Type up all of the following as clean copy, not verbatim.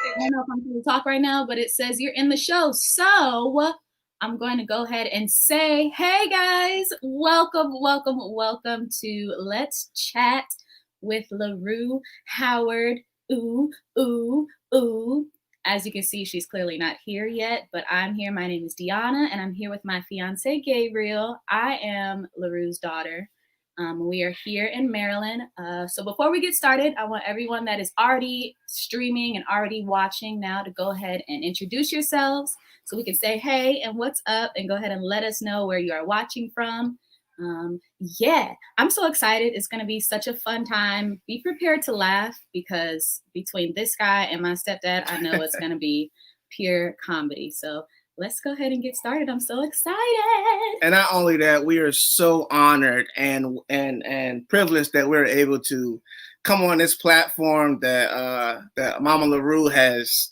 I don't know if I'm going to talk right now, but it says you're in the show. So I'm going to go ahead and say, hey guys, welcome to Let's Chat with LaRue Howard. Ooh, ooh, ooh. As you can see, she's clearly not here yet, but I'm here. My name is Deanna, and I'm here with my fiance, Gabriel. I am LaRue's daughter. We are here in Maryland. So before we get started, I want everyone that is already streaming and already watching now to go ahead and introduce yourselves so we can say hey and what's up, and go ahead and let us know where you are watching from. Yeah, I'm so excited. It's going to be such a fun time. Be prepared to laugh, because between this guy and my stepdad, I know it's going to be pure comedy. So let's go ahead and get started. I'm so excited. And not only that, we are so honored and privileged that we're able to come on this platform that Mama LaRue has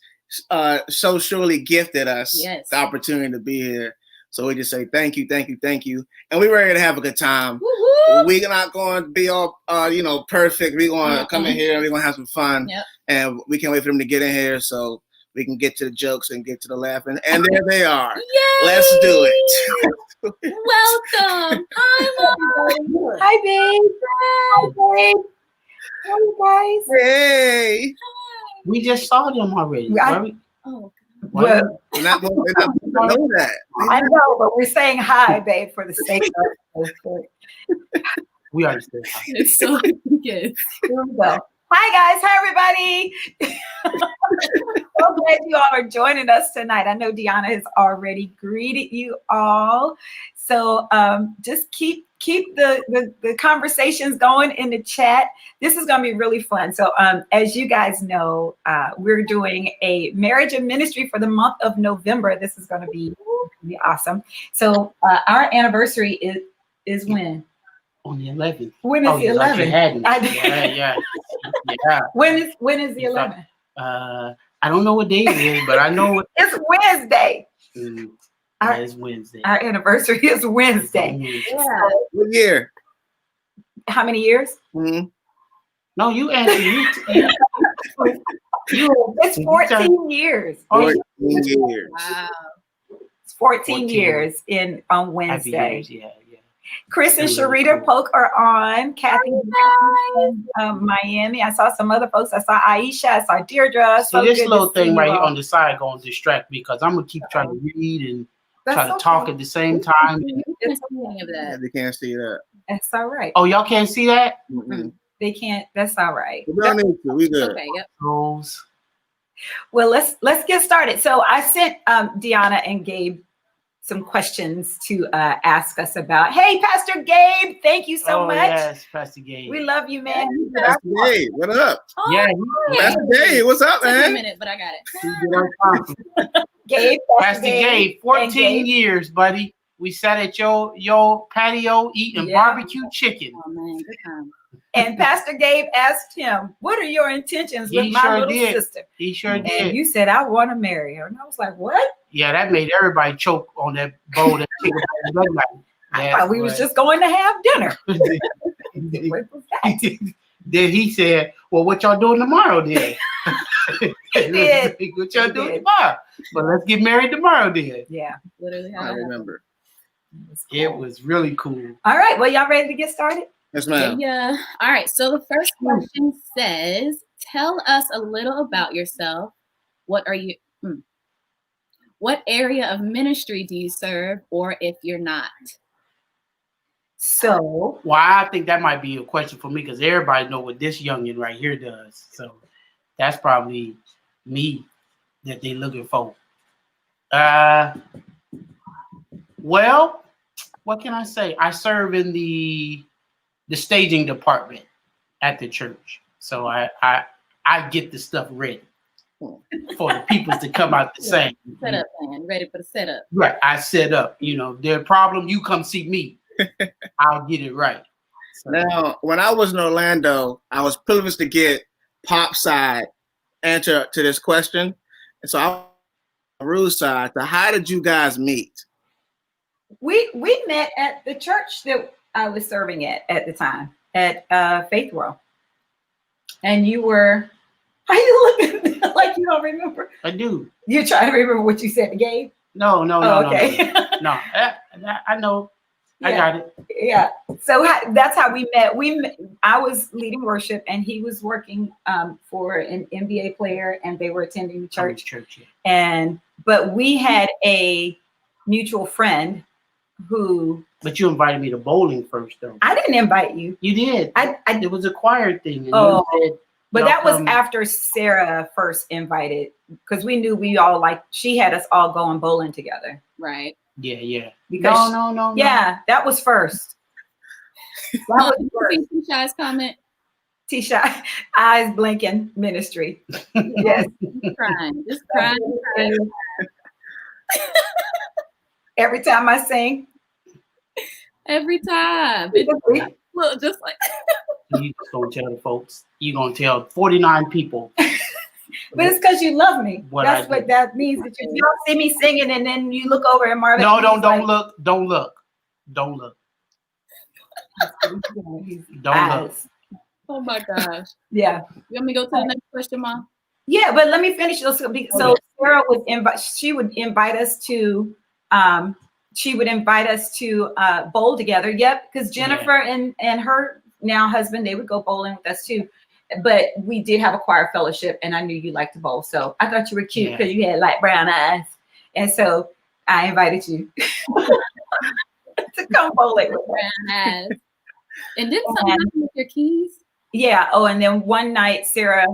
so surely gifted us the opportunity to be here. So we just say thank you. And we're ready to have a good time. Woo-hoo! We're not going to be all perfect. We're going to come in here and we're going to have some fun. Yep. And we can't wait for them to get in here so we can get to the jokes and get to the laughing. And there they are. Yay! Let's do it. Welcome. Hi, babe. Hi, babe. How are you guys? Hey. We just saw them already. Well, They're not going to know that. I know, but we're saying hi, babe, for the sake of We understand. It's so good. Here we go. Hi, guys. Hi, everybody. So glad you all are joining us tonight. I know Deanna has already greeted you all. So just keep the conversations going in the chat. This is going to be really fun. So as you guys know, we're doing a marriage and ministry for the month of November. This is going to be awesome. So our anniversary is when? On the 11th. When is the 11th? Yeah. When is the 11th? I don't know what day it is, but I know it's Wednesday. It's Wednesday. Our anniversary is Wednesday. Yeah. What year? How many years? Mm-hmm. No, you answered. It's 14 years. 14 years. Wow. It's 14 years on Wednesday. Yeah. Chris and Sharita Polk are on. Kathy in Miami. I saw some other folks. I saw Aisha. I saw Deirdre. So this little thing right here on the side going to distract me, because I'm going to keep trying to read and try to talk at the same time. It's any of that. They can't see that. That's all right. Oh, y'all can't see that? Mm-hmm. They can't. That's all right. We don't need to. We good. Okay, yep. Well, let's get started. So I sent Deanna and Gabe some questions to ask us about. Hey, Pastor Gabe, thank you so much. Yes, Pastor Gabe. We love you, man. Pastor Gabe, what up? Oh, Yeah, Pastor Gabe, what's up, Took me a man? minute, but I got it. Gabe, Pastor Gabe, 14 years, buddy. We sat at your patio eating barbecue chicken. Oh man, good time. And Pastor Gabe asked him, "What are your intentions with my little sister?" He sure did. And you said, "I want to marry her." And I was like, "What?" Yeah, that made everybody choke on that bowl of chicken. I thought we was just going to have dinner. What was that? Then he said, "Well, what y'all doing tomorrow then?" He did. What y'all doing tomorrow? But let's get married tomorrow then. Yeah, Literally, I remember. It was really cool. All right, well, y'all ready to get started? Yes, ma'am. Yeah. All right. So the first question says, "Tell us a little about yourself. What are you? What area of ministry do you serve, or if you're not?" So, well, I think that might be a question for me because everybody know what this youngin right here does. So that's probably me that they looking for. Well, what can I say? I serve in the staging department at the church. So I get the stuff ready for the people to come out to sing. Setup, man. Ready for the setup. Right. I set up. Their problem, you come see me. I'll get it right. So. Now, when I was in Orlando, I was privileged to get Pop's side answer to this question. And so I was on LaRue's side. So how did you guys meet? we met at the church that I was serving at the time, at Faith World. And you were, are you looking like you don't remember? I do. You're trying to remember what you said to Gabe? No. Okay. No. I know. Yeah. I got it. Yeah. So that's how we met. I was leading worship, and he was working for an NBA player, and they were attending the church. But we had a mutual friend who. But you invited me to bowling first, though. I didn't invite you. You did. It was a choir thing. And but that was after Sarah first invited, because we knew she had us all going bowling together. Right. Yeah. Because no. Yeah, that was first. Tisha's comment. Tisha, eyes blinking ministry. Yes. Just crying. Every time I sing. Every time. Look, just like. You just gonna tell the folks. You're gonna tell 49 people. But it's because you love me. That's what that means. That you don't see me singing and then you look over at Marvette. No, don't look. Don't look. Don't look. Oh my gosh. Yeah. You want me to go to the next question, Mom? Yeah, but let me finish. So Sarah would invite us to bowl together. Yep, because Jennifer and her now husband, they would go bowling with us too. But we did have a choir fellowship, and I knew you liked to bowl, so I thought you were cute because you had light brown eyes, and so I invited you to come bowling with brown eyes. And didn't something happen with your keys? Yeah. Oh, and then one night, Sarah,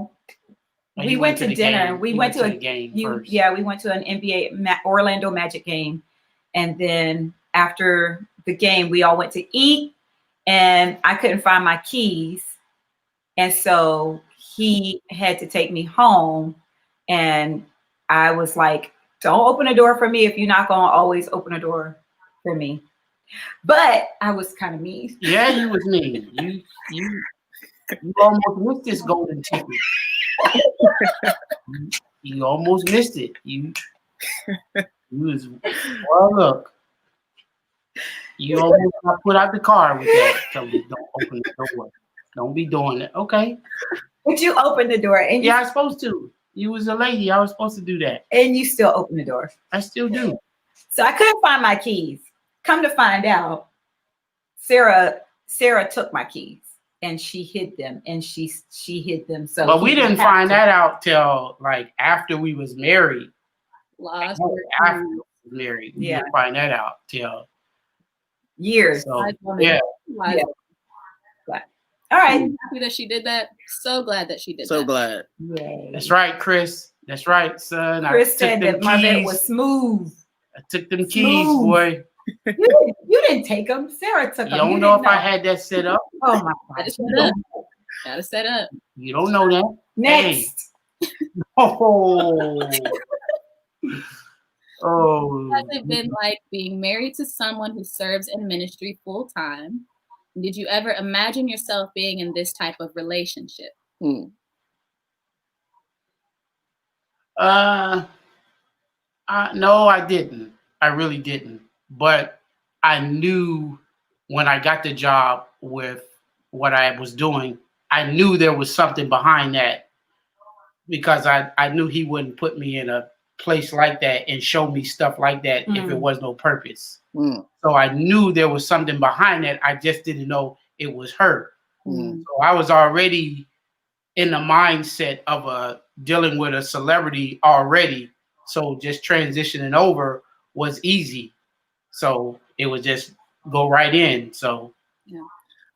we went to dinner. Game. We went to a game. We went to an NBA Orlando Magic game, and then after the game, we all went to eat, and I couldn't find my keys. And so he had to take me home, and I was like, don't open a door for me if you're not going to always open a door for me. But I was kind of mean. Yeah, you was mean. You almost missed this golden ticket. You almost missed it. You was, well, look. You almost got put out the car with that. Don't open the door. Don't be doing it. Okay. But you opened the door. And I was supposed to. You was a lady. I was supposed to do that. And you still open the door. I still do. So I couldn't find my keys. Come to find out, Sarah took my keys and she hid them. And she hid them. So but we didn't find that out till like after we was married. After we was married. We didn't find that out till years. So, All right. I'm happy that she did that. So glad that she did that. So glad. Yay. That's right, Chris. That's right, son. Chris said that Marvette was smooth. I took them keys, boy. You didn't take them. Sarah took them. You don't know if I had that set up. Oh my God. Gotta set up. You don't know that. Next. Hey. Oh. Has it been like being married to someone who serves in ministry full time? Did you ever imagine yourself being in this type of relationship? No, I didn't. I really didn't. But I knew when I got the job with what I was doing, I knew there was something behind that, because I knew he wouldn't put me in a place like that and show me stuff like that if it was no purpose. So I knew there was something behind that. I just didn't know it was her. So I was already in the mindset of dealing with a celebrity already. So just transitioning over was easy. So it would just go right in. So yeah.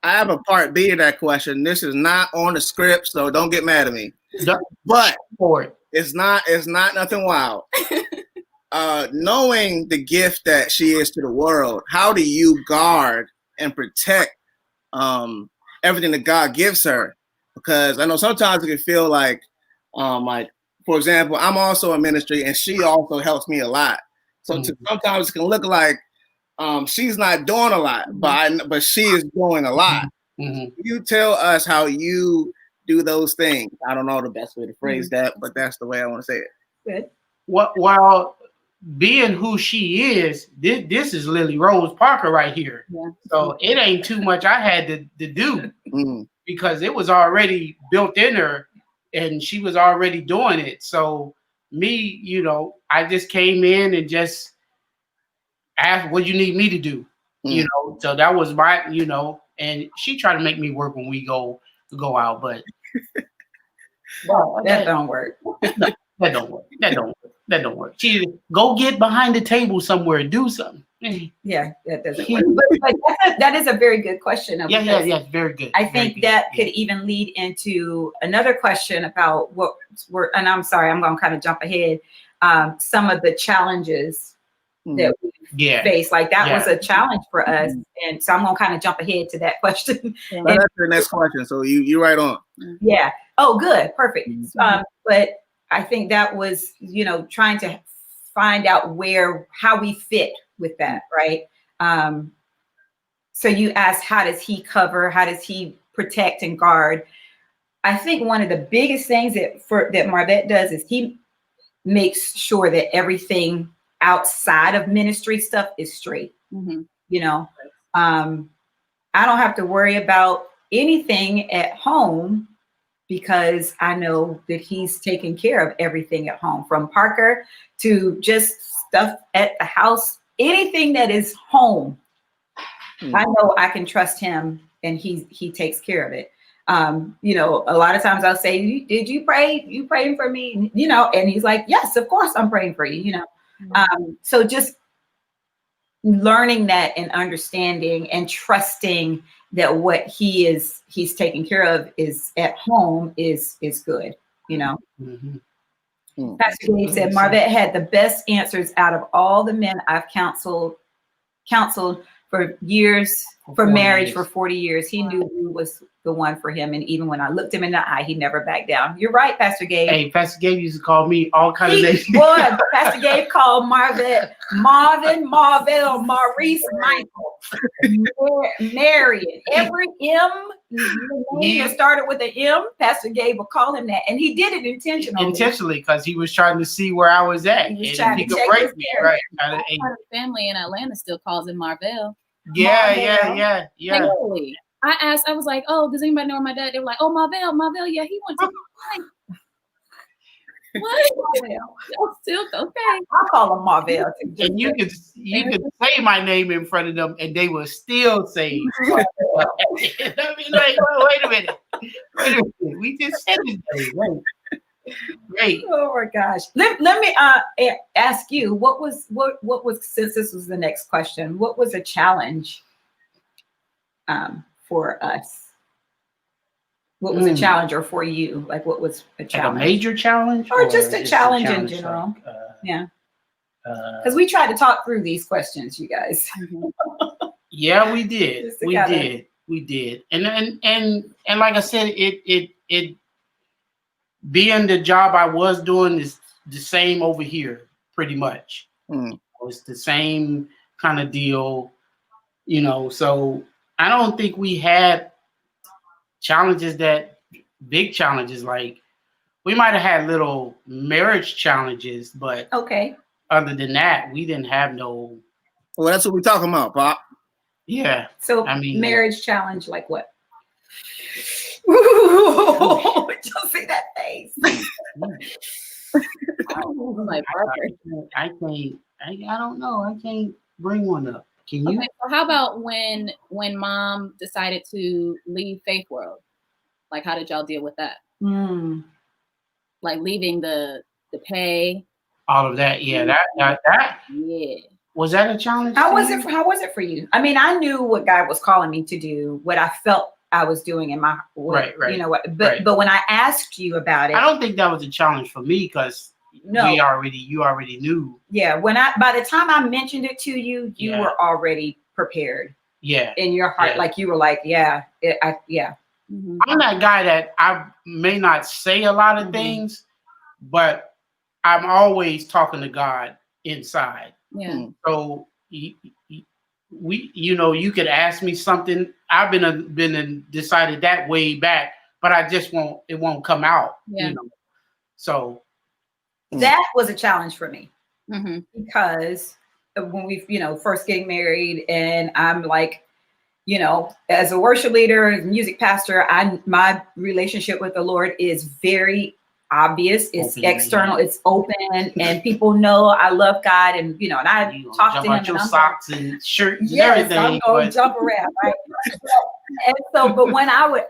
I have a part B of that question. This is not on the script, so don't get mad at me. But it's not nothing wild. Knowing the gift that she is to the world, how do you guard and protect everything that God gives her? Because I know sometimes it can feel like for example, I'm also in ministry and she also helps me a lot. So sometimes it can look like she's not doing a lot, but she is doing a lot. You tell us how you do those things. I don't know the best way to phrase that, but that's the way I want to say it. Good. Well, being who she is, this is Lily Rose Parker right here. Yeah. So it ain't too much I had to do because it was already built in her and she was already doing it. So me, I just came in and just asked what you need me to do, so that was my, and she tried to make me work when we go out, but that don't work. That don't work. She go get behind the table somewhere and do something. Yeah, that doesn't work. But that is a very good question. Yeah, very good. I think that could even lead into another question about and I'm sorry, I'm going to kind of jump ahead. Some of the challenges that we face, like that was a challenge for us, and so I'm going to kind of jump ahead to that question. That's the next question. So you right on. Yeah. Oh, good, perfect. But I think that was, trying to find out how we fit with that, right? So you asked, how does he cover? How does he protect and guard? I think one of the biggest things that Marvette does is he makes sure that everything outside of ministry stuff is straight. I don't have to worry about anything at home because I know that he's taking care of everything at home, from Parker to just stuff at the house, anything that is home. I know I can trust him and he takes care of it. A lot of times I'll say, did you pray? You praying for me? And he's like, yes, of course I'm praying for you, So just learning that and understanding and trusting that what he's taking care of is at home is good, Pastor Gabe said Marvette had the best answers out of all the men I've counseled for years, for marriage for 40 years. He knew who was the one for him. And even when I looked him in the eye, he never backed down. You're right, Pastor Gabe. Hey, Pastor Gabe used to call me all kinds of names. Boy, Pastor Gabe called Marvette Marvin, Marvell, Maurice, Michael, Marion. Every M name that started with an M, Pastor Gabe would call him that. And he did it intentionally. Intentionally, because he was trying to see where I was at. He was trying to check his me. Right. Family in Atlanta still calls him Marvell. Yeah. Thankfully. I was like, oh, does anybody know where my dad? They were like, oh, Marvell, yeah, he went to what? Oh, still okay. I'll call him Marvell. And you could say my name in front of them and they will still say I mean, like, wait a minute. We just said it. Great. Oh my gosh. Let me ask you, what was since this was the next question, what was a challenge for us? What was a challenge, or for you? Like, what was a challenge? Like a major challenge? Or just a challenge in general? Yeah. Because we tried to talk through these questions, you guys. Yeah, we did. We did. And like I said, it being the job I was doing is the same over here, pretty much. It's the same kind of deal, so I don't think we had challenges big challenges. Like we might have had little marriage challenges, but other than that, we didn't have no. Well, that's what we're talking about, Pop. Yeah. So I mean, marriage challenge, like what? Ooh, don't see that face. I don't know. I can't bring one up. Can you? Okay, so how about when Mom decided to leave Faith World? Like, how did y'all deal with that? Like leaving the pay, all of that. Yeah, that. Yeah. Was that a challenge? How was it for you? I mean, I knew what God was calling me to do, what I felt I was doing in my right. You know what? But when I asked you about it, I don't think that was a challenge for me because you already knew. Yeah, by the time I mentioned it to you, you were already prepared. Yeah, in your heart, like you were like, yeah. I'm that guy that I may not say a lot of things, but I'm always talking to God inside. Yeah. So you could ask me something. I've been decided that way back, but it won't come out. Yeah. So that was a challenge for me because when we, first getting married, and I'm like, as a worship leader, as a music pastor, my relationship with the Lord is very obvious. It's open, external. It's open, and people know I love God, and and I talk to Him. Your socks and shirts and everything. I'm going to jump around, right? And so, but when I would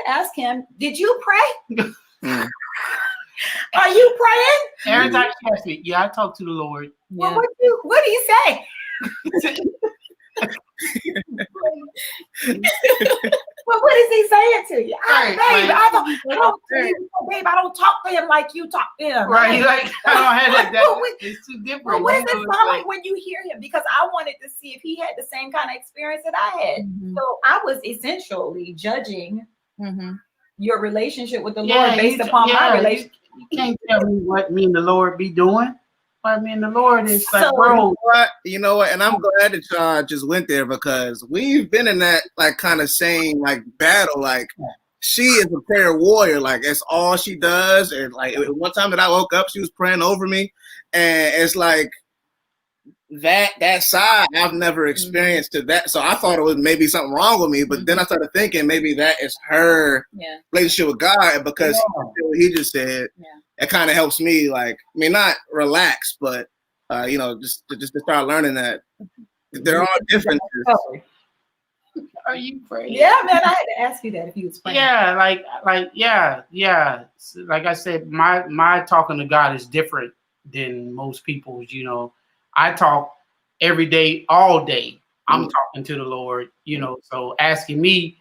ask Him, "Did you pray? Are you praying?" Every time she asked me, I talk to the Lord. Well, what do you say? Well, what is He saying to you? Babe, I don't talk to Him like you talk to Him. Right, like I don't have that. It's too different. What does it sound like when you hear Him? Because I wanted to see if He had the same kind of experience that I had. So I was essentially judging your relationship with the Lord based upon my relationship. You can't tell me what me and the Lord be doing. I mean, the Lord is like, bro. You know what? And I'm glad that y'all just went there because we've been in that like kind of same like battle. Like she is a prayer warrior. Like it's all she does. And like one time that I woke up, she was praying over me, and it's like that side I've never experienced to that. So I thought it was maybe something wrong with me, but then I started thinking maybe that is her relationship with God because He just said. It kind of helps me, like, I mean, not relax, but just to start learning that there are differences. Are you praying? Yeah, man, I had to ask you that if you was praying. Yeah, like I said, my talking to God is different than most people's. I talk every day, all day. I'm talking to the Lord. So asking me,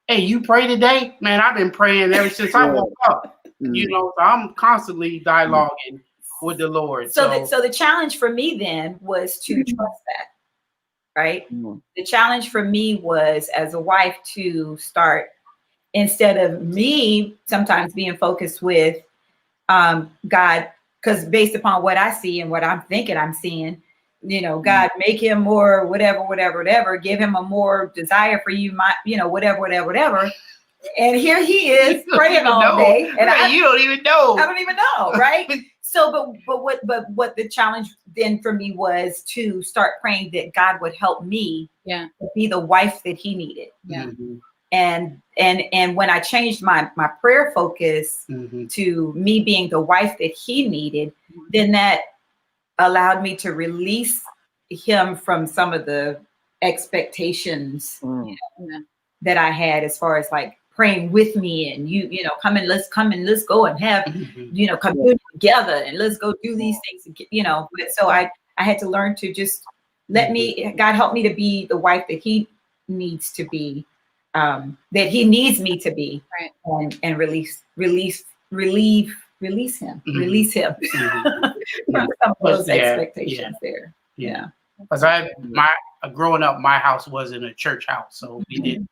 "Hey, you pray today?" Man, I've been praying ever since I woke up. So I'm constantly dialoguing with the Lord. So the challenge for me then was to trust that, right? The challenge for me was as a wife to start, instead of me sometimes being focused with God, because based upon what I see and what I'm thinking I'm seeing, God, make him more whatever, give him a more desire for you, whatever. And here he is praying all day, and you don't even know. I don't even know, right? So, but what the challenge then for me was to start praying that God would help me, to be the wife that He needed. And when I changed my prayer focus to me being the wife that He needed, then that allowed me to release Him from some of the expectations that I had as far as like praying with me and let's go and have communion together and let's go do these things, but so I had to learn to just God help me to be the wife that He needs to be, that He needs me to be, and release him. from some of those Yeah, expectations there. Yeah. Because growing up, my house wasn't a church house. So we didn't,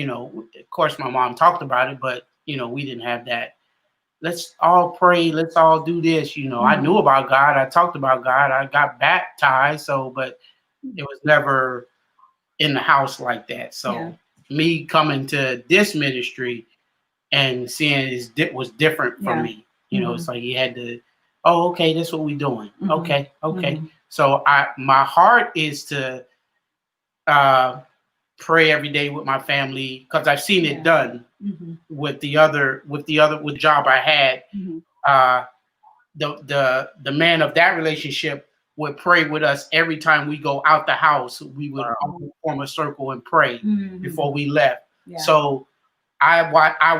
of course my mom talked about it, but we didn't have that. Let's all pray. Let's all do this. I knew about God. I talked about God. I got baptized. But it was never in the house like that. So me coming to this ministry and seeing it was different for me. It's like you had to, okay, that's what we're doing. Okay. So my heart is to pray every day with my family because I've seen it done with the job I had. The man of that relationship would pray with us every time we go out the house. We would form a circle and pray before we left. Yeah. So I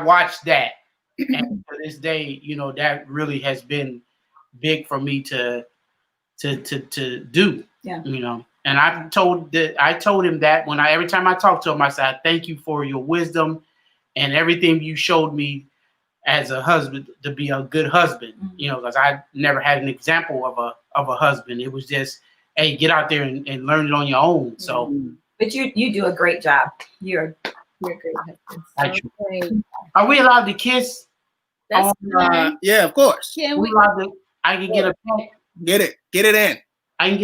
watched that, and to this day, that really has been big for me to do. Yeah. And I told him that every time I talked to him, I said, thank you for your wisdom and everything you showed me as a husband to be a good husband. Because I never had an example of a husband. It was just, hey, get out there and learn it on your own. So, but you do a great job. You're a great husband. Are we allowed to kiss? That's yeah, of course. Can we? I can get a pet. Get it in. I ain't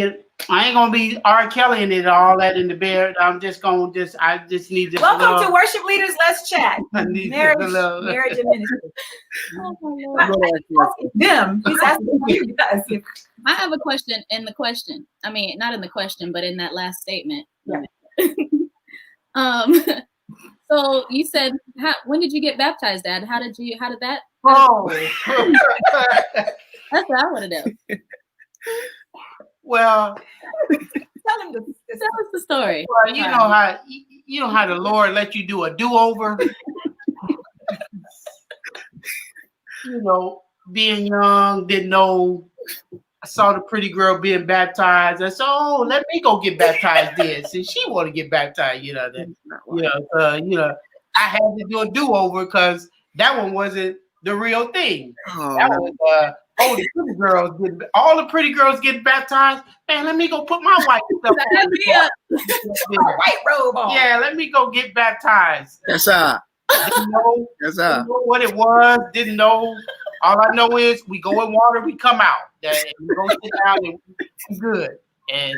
gonna be R. Kelly in it all that in the bed. I just need this. Welcome to Worship Leaders. Let's chat. Marriage and ministry. Them. He's asking you guys. I have a question in the question. I mean, not in the question, but in that last statement. Yeah. So you said, when did you get baptized, Dad? How did that? Oh, that's what I want to know. Well, tell us the story. Well, you know how the Lord let you do a do-over. Being young, didn't know. I saw the pretty girl being baptized. I said, "Oh, let me go get baptized then." Since she want to get baptized, I had to do a do-over because that one wasn't the real thing. That was all the pretty girls getting baptized. Man, let me go put my white stuff on. White robe on. Yeah, let me go get baptized. Yes, sir. Didn't know what it was. Didn't know. All I know is we go in water, we come out. And we go sit down and we're good. And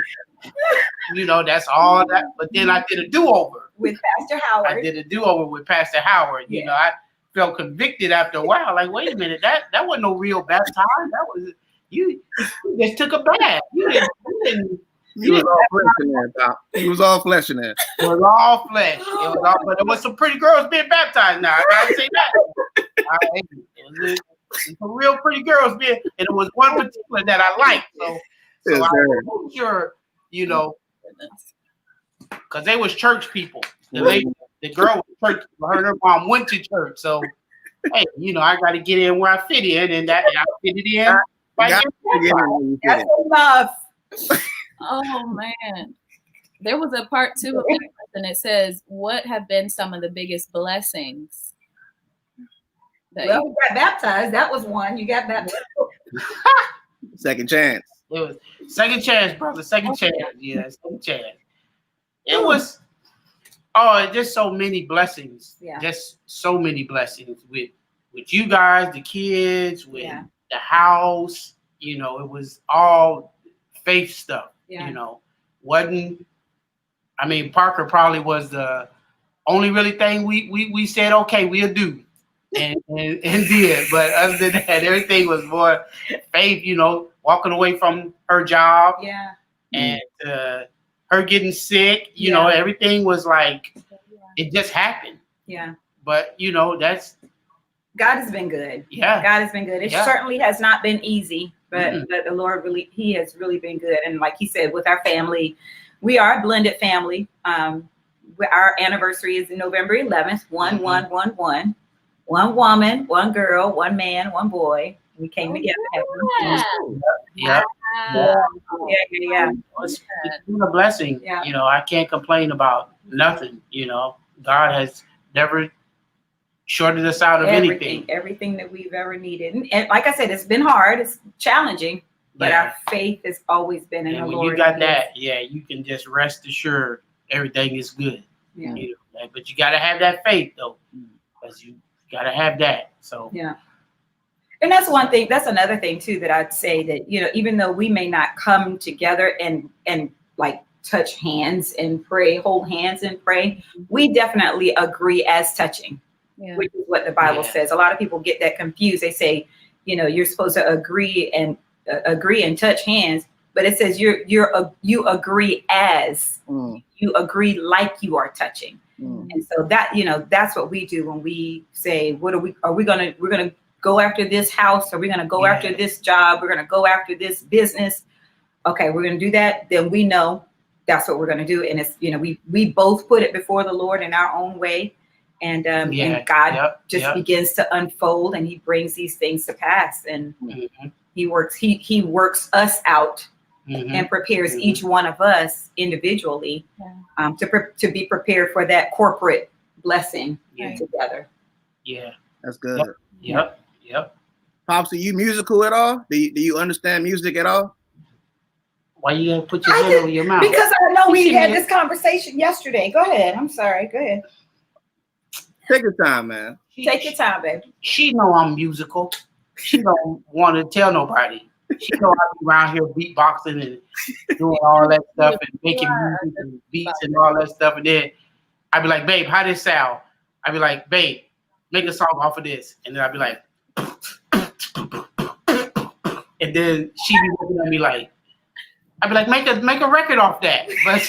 that's all that. But then I did a do-over with Pastor Howard. I did a do-over with Pastor Howard. Yeah. I felt convicted after a while. Like, wait a minute, that wasn't no real baptism. That was you just took a bath. You didn't. He was all flesh in there, Doc. He was all flesh in there. It was all flesh. But there was some pretty girls being baptized. Now I gotta say that. It was some real pretty girls being, and it was one particular that I liked. So Yes, I was sure, because they was church people. The girl was church. Her and her mom went to church. So hey, I got to get in where I fit in, and I fit it in. That's enough. Oh man, there was a part 2 of that, and it says, "What have been some of the biggest blessings?" Well, we got baptized. That was one. You got baptized. Second chance. It was second chance, brother. Second chance. Yeah, second chance. It was just so many blessings. Yeah. Just so many blessings with you guys, the kids, with the house. It was all faith stuff. Yeah. Parker probably was the only really thing we said, okay, we'll do. And did, but other than that, everything was more faith. Walking away from her job, and her getting sick. Everything was like it just happened. Yeah, but that's God has been good. Yeah, God has been good. It certainly has not been easy, but the Lord He has really been good. And like He said, with our family, we are a blended family. Our anniversary is November 11th. 1-1-1-1. One woman, one girl, one man, one boy. We came together. Yeah. It's been a blessing. Yeah. I can't complain about nothing. God has never shorted us out of anything. Everything that we've ever needed. And like I said, it's been hard. It's challenging, but our faith has always been in the Lord. When you got that, you can just rest assured everything is good. Yeah. You know, but you got to have that faith, though, because you got to have that. So yeah. And that's one thing. That's another thing too that I'd say that, you know, even though we may not come together and like touch hands and pray, hold hands and pray, we definitely agree as touching, which is what the Bible says. A lot of people get that confused. They say, you know, you're supposed to agree and touch hands, but it says you agree as you agree like you are touching. And so that, you know, that's what we do when we say, we're going to go after this house, or we're going to go after this job, we're going to go after this business. Okay, we're going to do that. Then we know that's what we're going to do. And it's, you know, we both put it before the Lord in our own way. And God begins to unfold, and he brings these things to pass. And he works us out and prepares each one of us individually to be prepared for that corporate blessing together. Yeah, that's good. Yep. Pops, are you musical at all? Do you understand music at all? Why you gonna put your hand over your mouth? Because I know we had this conversation yesterday. Go ahead. I'm sorry. Go ahead. Take your time, man. Take your time, baby. She know I'm musical. She don't want to tell nobody. She know I be around here beatboxing and doing all that stuff and making music and beats and all that stuff. And then I'd be like, babe, how this sound? I'd be like, babe, make a song off of this. And then I'd be like, and then she'd be looking at me like, I'd be like, make a record off that. But I'm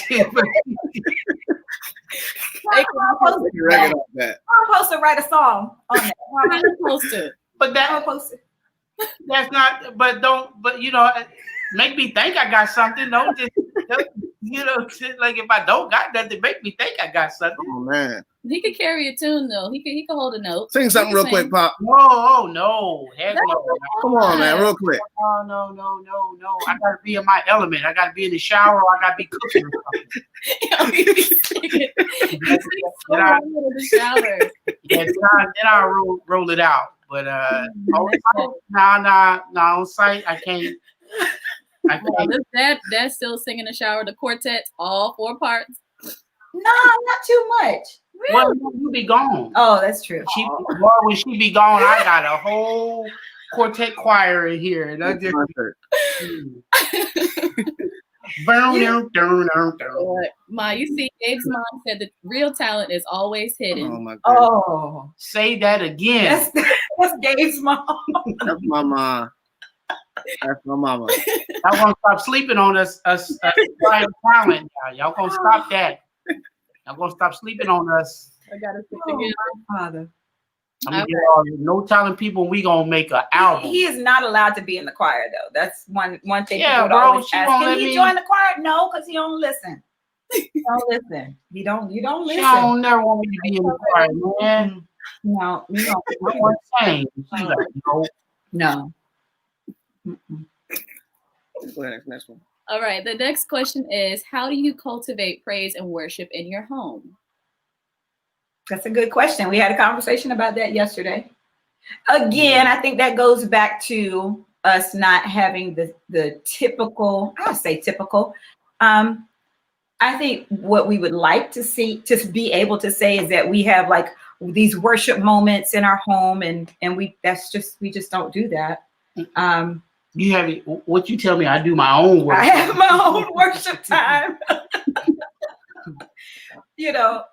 supposed to write a song on that. I'm supposed to. But that's not. But you know, make me think I got something. Don't just you know, like if I don't got nothing, make me think I got something. Oh man, he could carry a tune though. He could hold a note. Sing something real quick, Pop. No, heck no. Come on, man, real quick. No. I gotta be in my element. I gotta be in the shower. Or I gotta be cooking or something. Then I'll roll it out. But on site I can't. That's still singing the shower, the quartet, all 4 parts. No, not too much. Really? Well, you be gone. Oh, that's true. When she be gone, I got a whole quartet choir in here, and I just Ma, you see, Gabe's mom said the real talent is always hidden. Oh my God. Oh, say that again. That's Gabe's mom. That's my mom. That's my mama. I want to stop sleeping on us talent. Y'all gonna stop that. Y'all gonna stop sleeping on us. I gotta stick together. Father. I'm gonna get all the no talent people. We gonna make an album. He is not allowed to be in the choir though. That's one thing. Yeah, bro. Always she ask. won't Can let he me join the choir? No, because he don't listen. You don't listen. She don't never want me to be in the choir, man. No, you don't. I want to sing. She's like, no. Go ahead, next one. All right. The next question is, how do you cultivate praise and worship in your home? That's a good question. We had a conversation about that yesterday. Again, I think that goes back to us not having the typical, I would say typical. I think what we would like to see, to be able to say, is that we have like these worship moments in our home, and we just don't do that. you have what you tell me. I do my own worship. I have my own worship time. You know,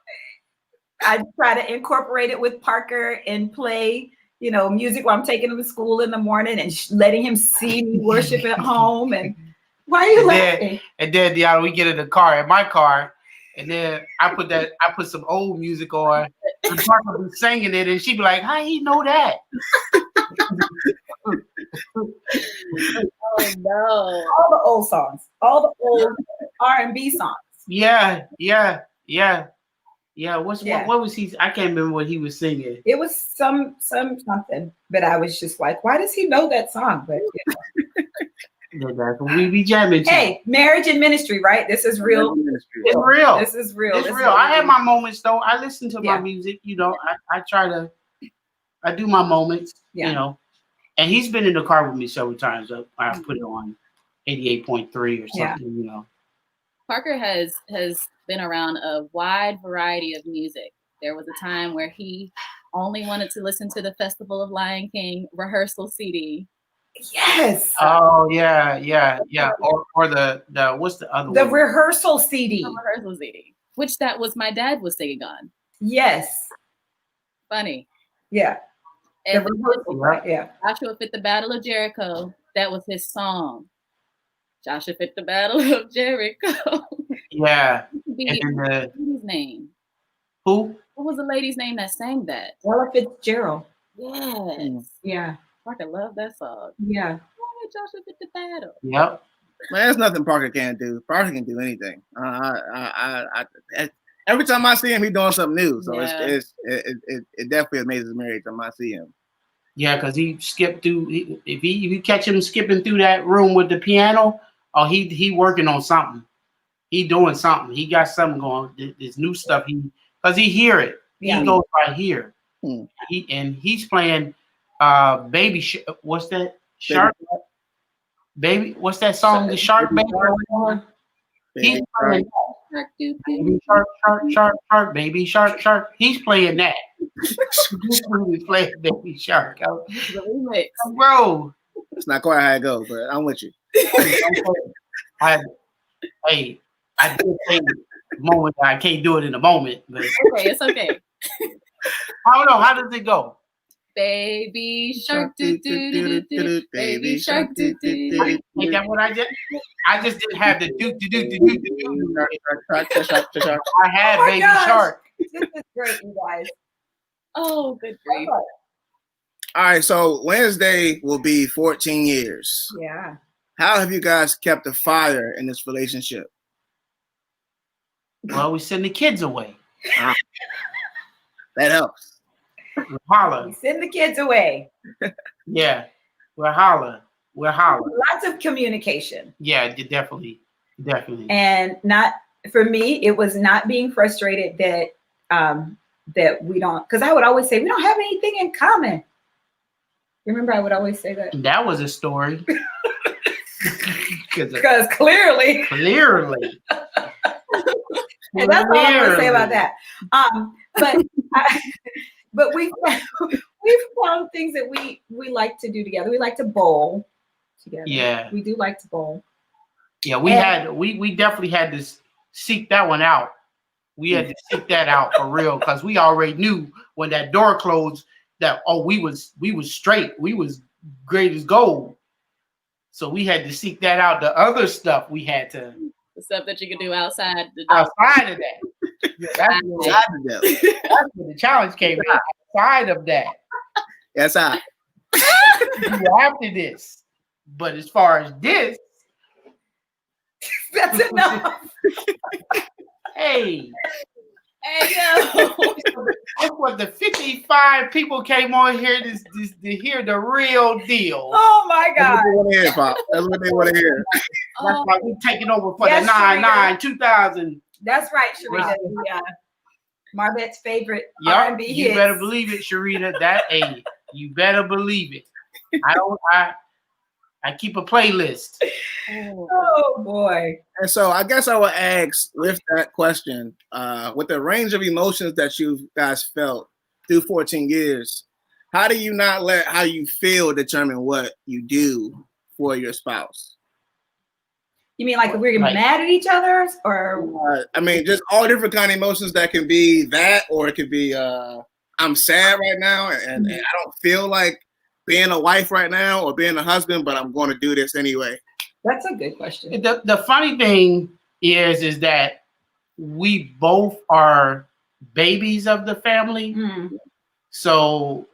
I try to incorporate it with Parker and play, you know, music while I'm taking him to school in the morning and letting him see me worship at home. And why are you laughing? And then Deanna, we get in the car, in my car, and then I put some old music on, and Parker be singing it, and she be like, "How he know that?" Oh no! All the old songs, all the old R&B songs. Yeah. What was he? I can't remember what he was singing. It was something, but I was just like, why does he know that song? But Yeah, that's what we be jamming to. Hey, marriage and ministry, right? This is real. It's real. This is real. It's real. I have my moments though. I listen to my music. You know, I try to I do my moments, Yeah. you know. And he's been in the car with me several times. I put it on 88.3 or something, you know. Parker has been around a wide variety of music. There was a time where he only wanted to listen to the Festival of Lion King rehearsal CD. Yes. Oh yeah. Or the what's the other The one? rehearsal CD. The rehearsal CD, which that was my dad was singing on. Yes. Funny. Yeah. And The rehearsal, right? Yeah. Joshua Fit the Battle of Jericho. That was his song. Joshua Fit the Battle of Jericho. Yeah. Be And then lady's name. who? What was the lady's name that sang that? Ella Fitzgerald. Yes. Yeah. Parker loved that song. Yeah. Why Joshua Fit the Battle? Yep. Man, there's nothing Parker can't do. Parker can do anything. Every time I see him, he's doing something new. So it definitely amazes me every time I see him. Yeah, because he skipped through. If you catch him skipping through that room with the piano, oh, he working on something. He doing something. He got something going. This new stuff. Because he hear it. Yeah. He goes right here. Hmm. He's playing. Baby. What's that? Shark. Baby. What's that song? The Shark Baby. He's playing. Baby shark, shark, shark, shark, baby shark, shark. He's playing that. He's playing Baby Shark. Bro, It's not quite how it goes, but I'm with you. I did say the moment. I can't do it in the moment, but Okay, it's okay. I don't know. How does it go? Baby shark, do do do do do. Baby shark, do do do. Ain't that what I did? I just didn't have the do do do do do do. I had Oh my Baby gosh. Shark. This is great, you guys. Oh, good grief. All right, so Wednesday will be 14 years. Yeah. How have you guys kept the fire in this relationship? Well, we send the kids away. That helps. We holler. We send the kids away. Yeah, we're holler. We're holler. Lots of communication. Yeah, definitely. And not for me, it was not being frustrated that we don't, because I would always say we don't have anything in common. Remember, I would always say that. That was a story. Because clearly. And that's all I'm gonna say about that. But we've found things that we like to do together. We like to bowl together. Yeah. We do like to bowl. Yeah, we definitely had to seek that one out. We had to seek that out for real, because we already knew when that door closed that we was straight. We was great as gold. So we had to seek that out. The other stuff we had to. The stuff that you can do outside the outside of that. That's where the challenge came in. Outside of that. Yes, I. After this. But as far as this, that's enough. yo. Hey, that's what the 55 people came on here to hear the real deal. Oh my God. That's what they want to hear, Pop. That's what they want to hear. That's why we're taking over for the 99 2000. That's right, Sharita. Yeah. Marvette's favorite Yep, R&B you hits. better believe it, Sharita. You better believe it. I keep a playlist. Oh boy. And so I guess I would ask, with that question, with the range of emotions that you guys felt through 14 years, how do you not let how you feel determine what you do for your spouse? You mean like if we're mad at each other, or I mean, just all different kind of emotions that can be that, or it could be I'm sad right now and I don't feel like being a wife right now or being a husband, but I'm going to do this anyway. That's a good question. The funny thing is that we both are babies of the family. Mm. So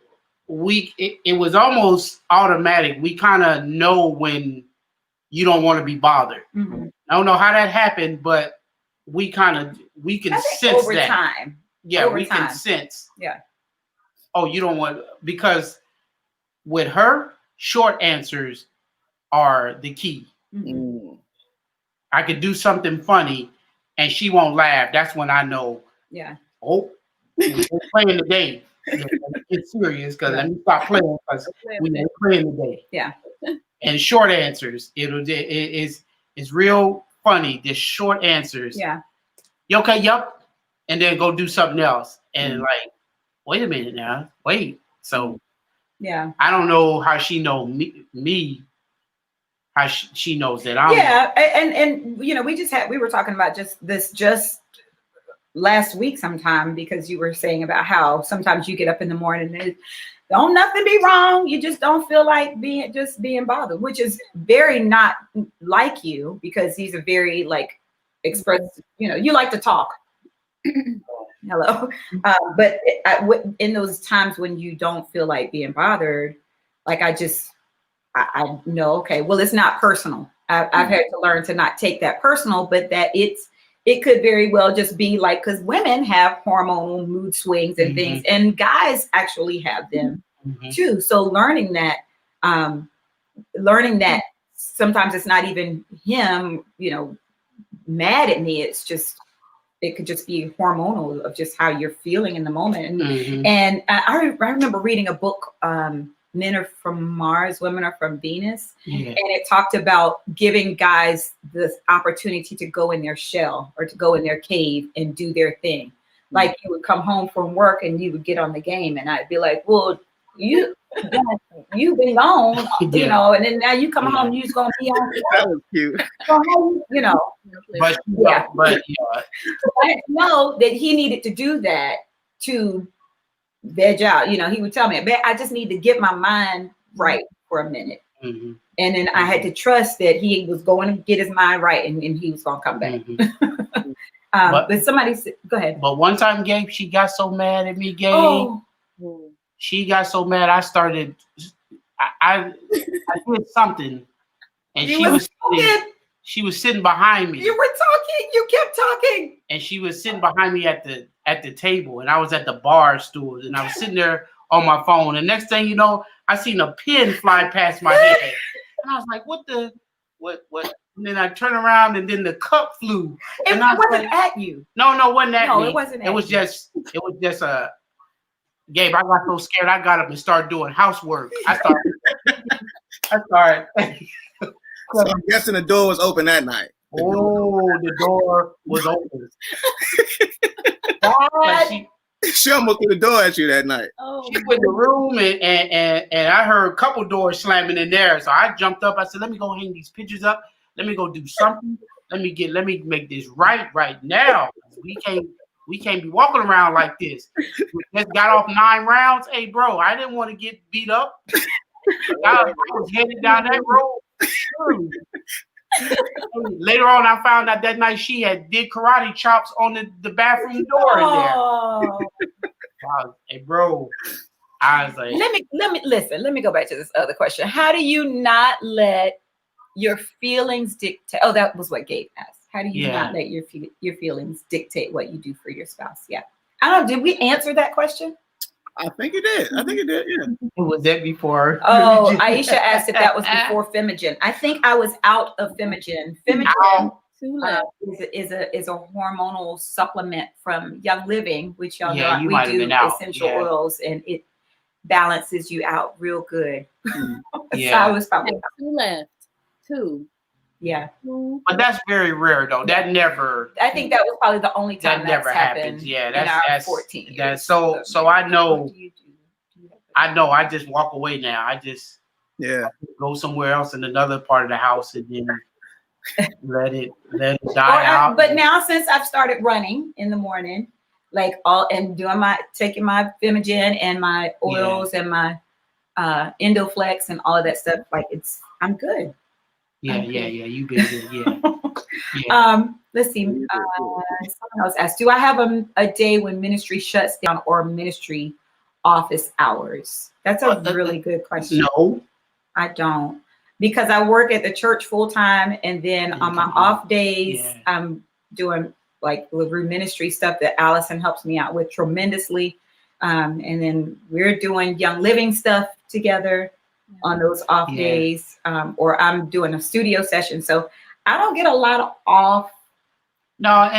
it was almost automatic. We kind of know when you don't want to be bothered. Mm-hmm. I don't know how that happened, but we can sense over that. Time. Yeah, over we time. can sense. Yeah. Oh, you don't want, because with her, short answers are the key. Mm-hmm. I could do something funny and she won't laugh. That's when I know. Yeah. Oh, we're playing the game. Yeah, let me get serious because let me stop playing because we ain't playing today. Yeah. And short answers. It's real funny. The short answers. Yeah. You okay? Yup. And then go do something else. And like, wait a minute now. Wait. So yeah, I don't know how she know me. How she knows that I'm. Yeah, and we were talking about just last week sometime, because you were saying about how sometimes you get up in the morning and don't nothing be wrong. You just don't feel like being bothered, which is very not like you, because he's a very like express, you like to talk. Hello. But in those times when you don't feel like being bothered, like I know, okay, well, it's not personal. I've had to learn to not take that personal, but that it could very well just be like, because women have hormonal mood swings and things, and guys actually have them too. So learning that sometimes it's not even him, mad at me. It's just, it could just be hormonal of just how you're feeling in the moment. And I remember reading a book, Men Are From Mars, Women Are From Venus. And it talked about giving guys this opportunity to go in their shell or to go in their cave and do their thing. Like you would come home from work and you would get on the game, and I'd be like, well, you've been gone, and then now you come home, you're just gonna be on. That was cute. But I know that he needed to do that to veg out. He would tell me, I just need to get my mind right for a minute. And then I had to trust that he was going to get his mind right, and he was going to come back. But somebody said, go ahead. But one time, Gabe, she got so mad at me, Gabe. Oh. She got so mad, I started, I did something, and she was sitting behind me. You were talking. You kept talking. And she was sitting behind me at the table, and I was at the bar stool, and I was sitting there on my phone. And next thing you know, I seen a pin fly past my head, and I was like, "What? And then I turned around, and then the cup flew. And it wasn't at you. No, it wasn't at me. No, it wasn't. It was just a. Gabe, I got so scared. I got up and started doing housework. I started. So I'm guessing the door was open that night. Oh, the door was open. She almost threw the door at you that night. She went in the room and I heard a couple doors slamming in there. So I jumped up. I said, "Let me go hang these pictures up. Let me go do something. Let me make this right now. We can't be walking around like this." We just got off 9 rounds. Hey, bro, I didn't want to get beat up. I was headed down that road. Later on, I found out that night she did karate chops on the bathroom door in there. Hey, bro, I was like, let me go back to this other question. How do you not let your feelings dictate? Oh, that was what Gabe asked. How do you not let your feelings dictate what you do for your spouse? Yeah. I don't know. Did we answer that question? I think it did. Yeah. Was that before? Oh, Aisha asked if that was before Femigen. I think I was out of Femigen. Femigen is a hormonal supplement from Young Living, which y'all know we do essential oils, and it balances you out real good. So I was probably 2 left. 2. Yeah. But that's very rare though. That never. I think that was probably the only time that never happens. Yeah, that's 14 years. That's so I know. I know. I just walk away now. I just go somewhere else in another part of the house and then let it die out. But now since I've started running in the morning, taking my Femigen and my oils and my Endoflex and all of that stuff, I'm good. Yeah, you've been good. Yeah. Let's see. Someone else asked, do I have a day when ministry shuts down or ministry office hours? That's a really good question. No, I don't, because I work at the church full time, and then on my off days, I'm doing like LaRue ministry stuff that Allison helps me out with tremendously. And then we're doing Young Living stuff together on those off days, or I'm doing a studio session. So I don't get a lot of off. No,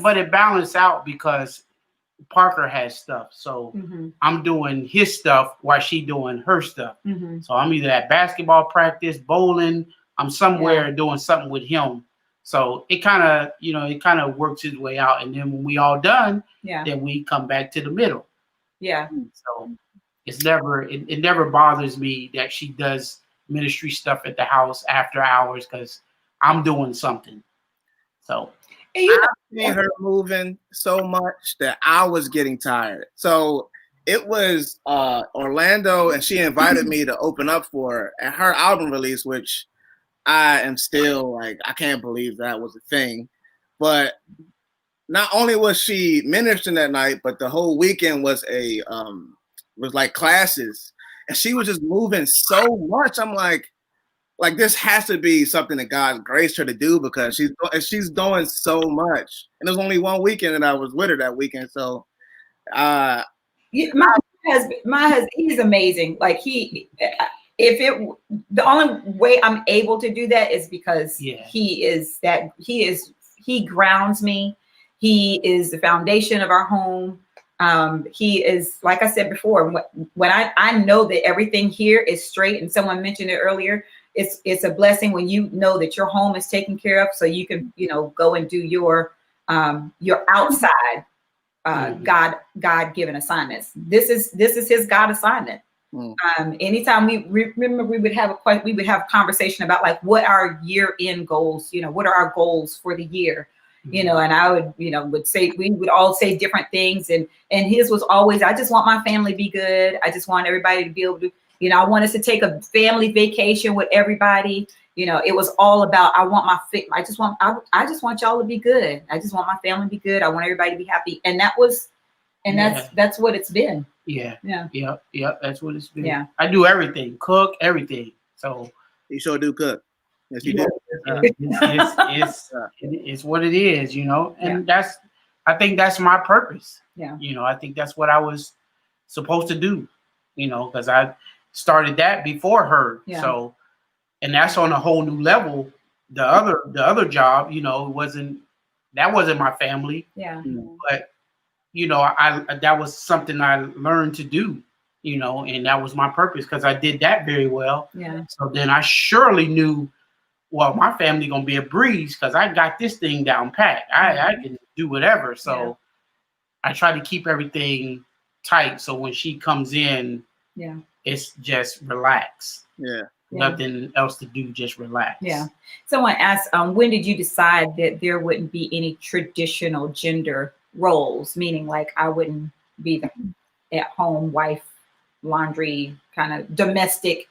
but it balanced out because Parker has stuff, so I'm doing his stuff while she doing her stuff. So I'm either at basketball practice, bowling. I'm somewhere doing something with him. So it kind of works its way out, and then when we all done, then we come back to the middle. Yeah. So it never bothers me that she does ministry stuff at the house after hours because I'm doing something. So I've seen her moving so much that I was getting tired. So it was Orlando, and she invited me to open up for her at her album release, which I am still like, I can't believe that was a thing. But not only was she ministering that night, but the whole weekend was like classes, and she was just moving so much. I'm like this has to be something that God graced her to do because she's doing so much. And there's only one weekend that I was with her that weekend. So my husband, he's amazing. Like the only way I'm able to do that is because he grounds me. He is the foundation of our home. He is, like I said before, when I know that everything here is straight, and someone mentioned it earlier, it's a blessing when you know that your home is taken care of, so you can go and do your outside God-given assignments. This is his God assignment. Anytime we would have conversation about like what our year-end goals, what are our goals for the year, and I would say, we would all say different things, and his was always, I just want my family to be good. I just want everybody to be able to, I want us to take a family vacation with everybody. It was all about, I just want y'all to be good. I just want my family to be good. I want everybody to be happy. And that's what it's been. Yeah. That's what it's been. Yeah. I do everything, cook, everything. So you sure do cook. Yes, you do. It's what it is, and I think that's my purpose. Yeah. I think that's what I was supposed to do, because I started that before her. Yeah. So, and that's on a whole new level. The other job, wasn't my family. Yeah. But that was something I learned to do, and that was my purpose because I did that very well. Yeah. So then I surely knew, well, my family gonna be a breeze because I got this thing down pat. I can do whatever. So I try to keep everything tight. So when she comes in, it's just relax. Yeah. Nothing else to do, just relax. Yeah. Someone asked, when did you decide that there wouldn't be any traditional gender roles? Meaning like I wouldn't be the at-home wife, laundry, kind of domestic,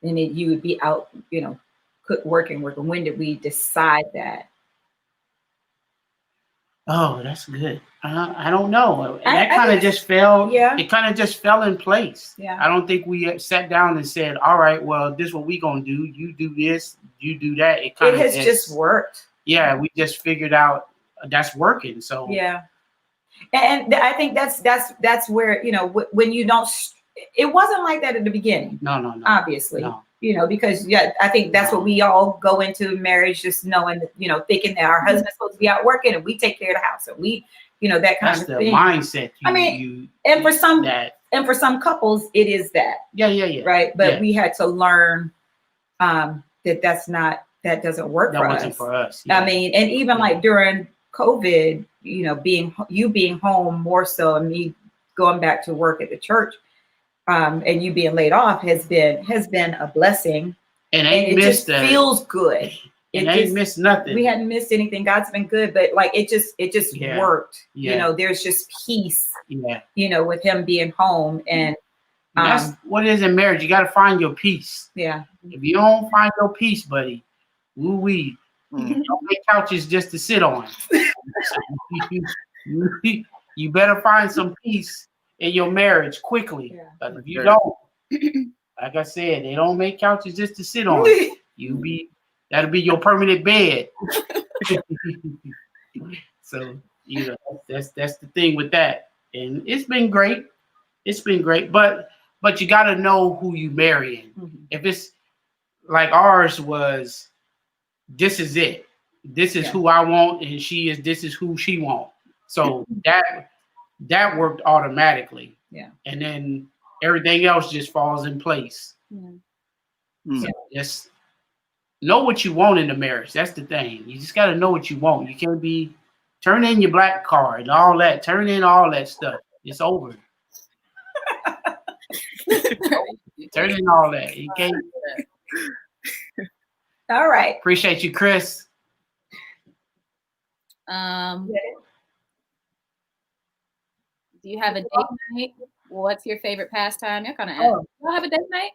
and then you would be out, working. When did we decide that? Oh, that's good. I don't know. That kind of just fell. Yeah. It kind of just fell in place. Yeah. I don't think we sat down and said, "All right, well, this is what we gonna do. You do this, you do that." It has just worked. Yeah, we just figured out that's working. So yeah, and I think that's where when you don't. It wasn't like that at the beginning. No. Obviously. No. Because I think that's what we all go into marriage, just knowing that, thinking that our husband's supposed to be out working and we take care of the house, and we, that kind of thing. Mindset. And for some couples, it is that. Yeah. Right. But we had to learn that doesn't work for us. That wasn't for us. Yeah. I mean, and even like during COVID, being home more so, and me going back to work at the church, and you being laid off has been a blessing, and it just feels good. It ain't missed nothing. We hadn't missed anything. God's been good, but like it just worked. Yeah. There's just peace. Yeah. With him being home, and that's what it is in marriage. You got to find your peace. Yeah. If you don't find your peace, buddy, don't make couches just to sit on. You better find some peace in your marriage quickly. Yeah. But if you don't, like I said, they don't make couches just to sit on. That'll be your permanent bed. So that's the thing with that, and it's been great. But you got to know who you marrying. Mm-hmm. If it's like ours was, this is it. This is who I want, and this is who she want. So that worked automatically. Yeah. And then everything else just falls in place. Yeah. So just know what you want in the marriage. That's the thing. You just got to know what you want. You can't be turn in your black card and all that. Turn in all that stuff. It's over. Turn in all that. You can't. All right. Appreciate you, Chris. Do you have a date night? What's your favorite pastime? You're kind of y'all have a date night?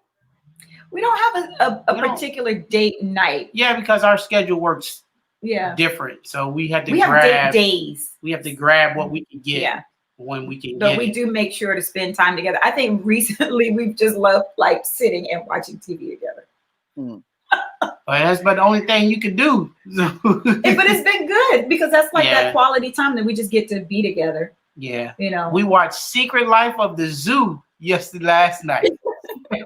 We don't have a particular date night. Yeah, because our schedule works different. So we have to grab days. We have to grab what we can get when we can but we do make sure to spend time together. I think recently we've just loved like sitting and watching TV together. That's but the only thing you can do. But it's been good because that's like that quality time that we just get to be together. Yeah. You know. We watched Secret Life of the Zoo last night.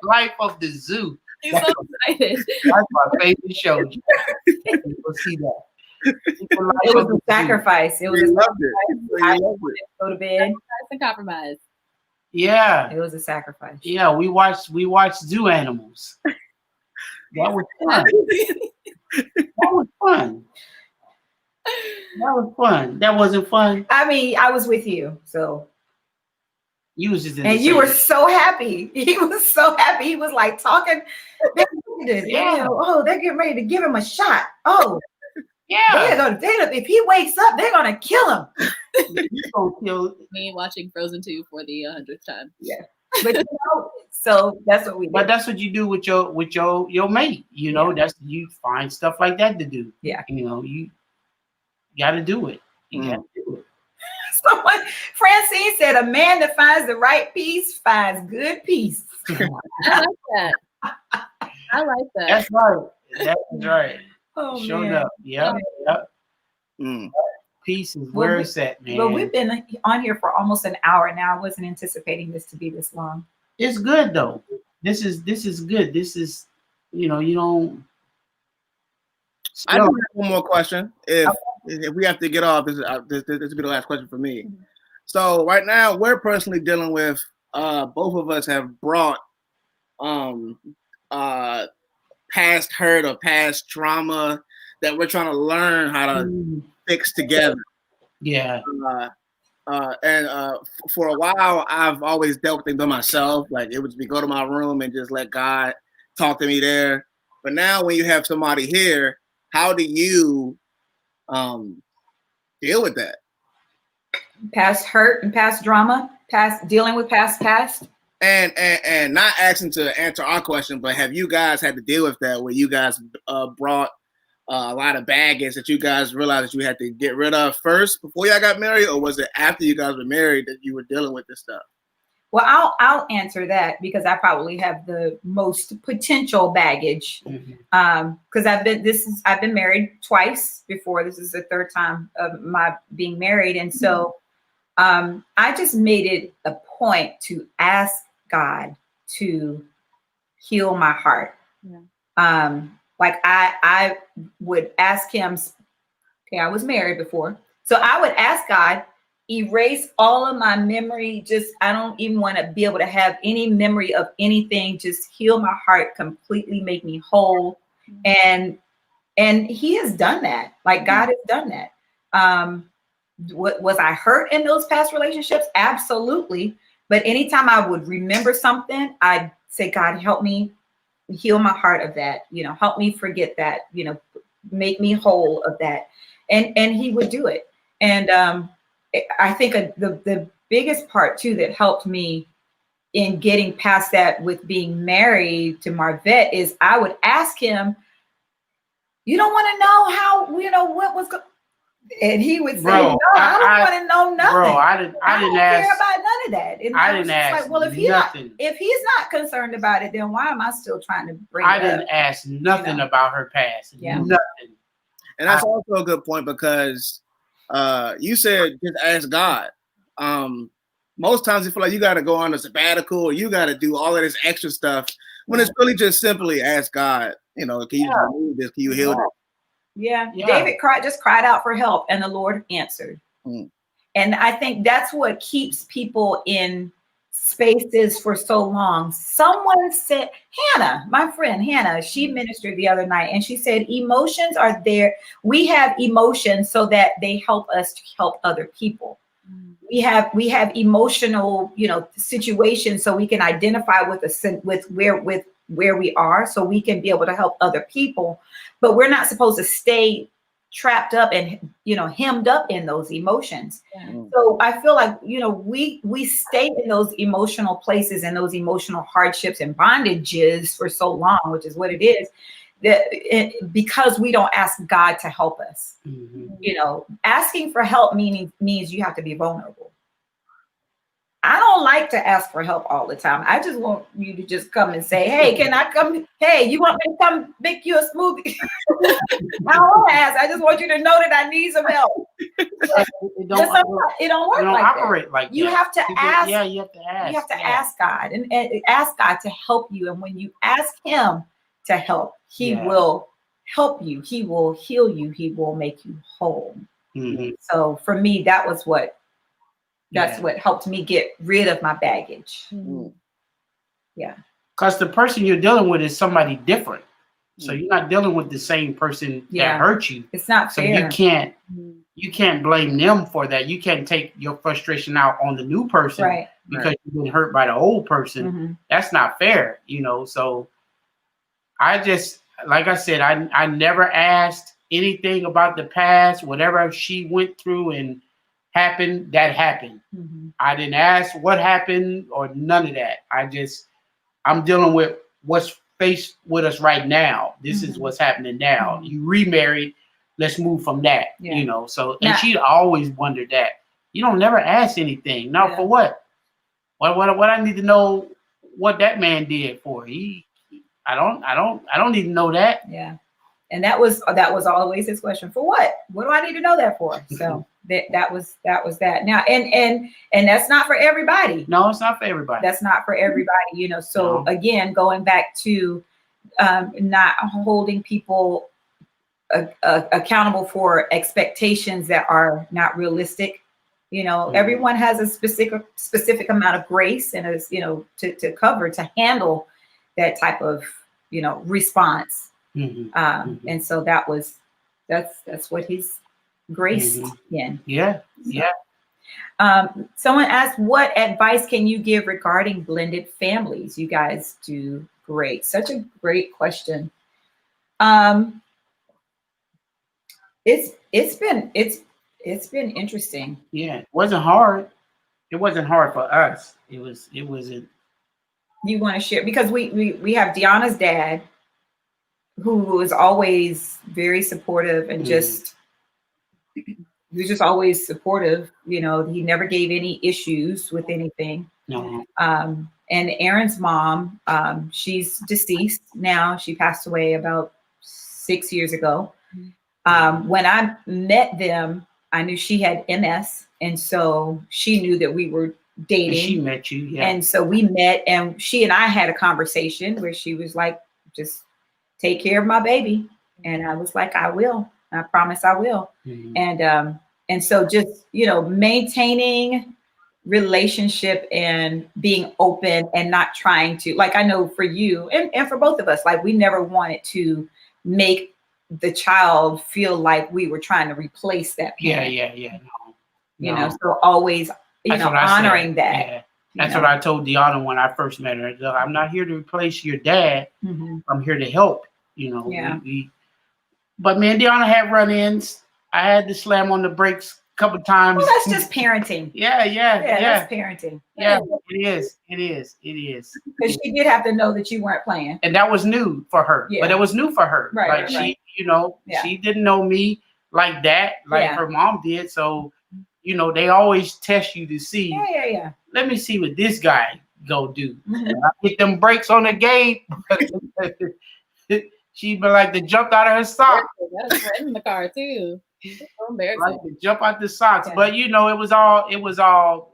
Life of the Zoo. You're so excited. That's my favorite show. We'll see that. It was a sacrifice. It was a sacrifice. I wanted to go to bed. It's a compromise. Yeah. It was a sacrifice. Yeah, we watched zoo animals. That was fun. That was fun. That was fun. That wasn't fun. I mean, I was with you, so. You was just and you were so happy. He was so happy. He was like talking. Yeah. Oh, they're getting ready to give him a shot. Oh, yeah. If he wakes up, they're gonna kill him. Me watching Frozen 2 for the 100th time. Yeah, but you know, so that's what we do. But that's what you do with your mate. You know, that's you find stuff like that to do. Yeah, you know, you got to do it. You got to do it. Someone, Francine said, "A man that finds the right peace finds good peace." I like that. I like that. That's right. That's right. Oh, Showed man. up. Yep. Peace is where it's at, man. But we've been on here for almost an hour now. I wasn't anticipating this to be this long. It's good though. This is good. This is, you know, you don't. I do have one more question. If we have to get off, this will be the last question for me. So right now, we're personally dealing with. Both of us have brought past hurt or past trauma that we're trying to learn how to fix together. Yeah. And for a while, I've always dealt with things by myself. Like it would just be go to my room and just let God talk to me there. But now when you have somebody here, how do you deal with that? Past hurt and past drama, dealing with past. And not asking to answer our question, but have you guys had to deal with that where you guys brought a lot of baggage that you guys realized that you had to get rid of first before y'all got married, or was it after you guys were married that you were dealing with this stuff? Well, I'll answer that because I probably have the most potential baggage. Because I've been married twice before. This is the third time of my being married, and so I just made it a point to ask God to heal my heart. Like I would ask him, okay, I was married before. So I would ask God, erase all of my memory. I don't even want to be able to have any memory of anything. Just heal my heart completely, make me whole. And he has done that. Like God has done that. Was I hurt in those past relationships? Absolutely. But anytime I would remember something, I'd say, God, help me heal my heart of that. You know, help me forget that, you know, make me whole of that. And he would do it. And I think the biggest part too that helped me in getting past that with being married to Marvette is I would ask him, you don't want to know how, you know, what was going. And he would say, "No, I don't want to know nothing. Bro, I didn't care about none of that." And I didn't ask like, well, if he's not concerned about it, then why am I still trying to bring it up? I didn't ask nothing about her past. Yeah. Nothing. And that's also a good point because you said just ask God. Most times you feel like you got to go on a sabbatical or you got to do all of this extra stuff when it's really just simply ask God. You know, can you remove this? Can you heal this? Yeah. David cried out for help, and the Lord answered. And I think that's what keeps people in spaces for so long. Someone said, Hannah, my friend Hannah, she ministered the other night, and she said, emotions are there. We have emotions so that they help us to help other people. We have emotional, situations so we can identify with where we are, so we can be able to help other people. But we're not supposed to stay trapped up and hemmed up in those emotions. So I feel like we stay in those emotional places and those emotional hardships and bondages for so long, which is what it is, because we don't ask God to help us. Asking for help means you have to be vulnerable. I don't like to ask for help all the time. I just want you to just come and say, hey, can I come? Hey, you want me to come make you a smoothie? I don't want to ask. I just want you to know that I need some help. It don't work like that. You have to ask. Yeah, you have to ask. You have to ask God and ask God to help you. And when you ask him to help, he will help you. He will heal you. He will make you whole. So for me, that was what helped me get rid of my baggage. Yeah. Because the person you're dealing with is somebody different. So you're not dealing with the same person that hurt you. It's not fair. So you can't blame them for that. You can't take your frustration out on the new person because you've been hurt by the old person. That's not fair, So I just, like I said, I never asked anything about the past. Whatever she went through and happened, that happened. I didn't ask what happened or none of that. I'm dealing with what's faced with us right now. This is what's happening now. You remarried, let's move from that, So, and she'd always wondered that. You don't never ask anything. Now, for what? What I need to know what that man did for. I don't need to know that. Yeah. And that was always his question. For what? What do I need to know that for? So that was that. Now, and that's not for everybody. No, it's not for everybody. That's not for everybody, So again, going back to not holding people accountable for expectations that are not realistic. Everyone has a specific amount of grace and to cover, to handle that type of response. And so that's what he's graced in. Yeah. Someone asked, what advice can you give regarding blended families? You guys do great. Such a great question. It's been interesting. Yeah, it wasn't hard. It wasn't hard for us. It wasn't. You want to share, because we have Deanna's dad, who was always very supportive and he was just always supportive. He never gave any issues with anything. No. And Aaron's mom, she's deceased now. She passed away about 6 years ago. When I met them, I knew she had MS, and so she knew that we were dating. And she met you, yeah. And so we met, and she and I had a conversation where she was like, just take care of my baby. And I was like, I will. I promise I will. And so just, maintaining relationship and being open and not trying to, like, I know for you and for both of us, like, we never wanted to make the child feel like we were trying to replace that parent. Yeah. No. So always, honoring that. Yeah. That's what I told Deanna when I first met her. I'm not here to replace your dad. I'm here to help. Yeah. But me and Deanna had run-ins. I had to slam on the brakes a couple of times. Well, that's just parenting. Yeah. That's parenting. Yeah, it is. Because she did have to know that you weren't playing. And that was new for her. Yeah. But it was new for her. Right. She, she didn't know me like that, like her mom did. So, they always test you to see. Yeah. Let me see what this guy go do. I get them brakes on the gate. She'd be like to jump out of her socks. That was in the car too. So embarrassing. Like to jump out the socks. Yeah. But it was all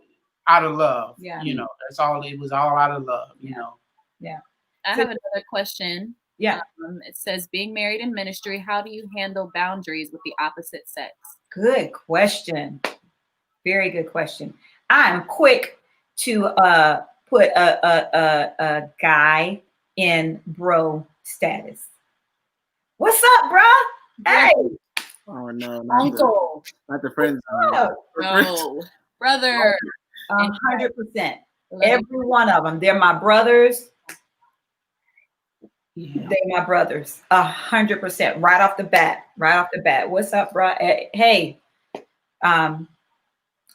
out of love. Yeah. That's all. It was all out of love. Yeah. I have another question. Yeah. It says, being married in ministry, how do you handle boundaries with the opposite sex? Good question. Very good question. I'm quick to put a guy in bro status. What's up, bro? Hey. Oh no, Uncle. not the friends. No, brother. 100%. Every one of them. They're my brothers. Yeah. They're my brothers. 100%. Right off the bat. What's up, bro? Hey. And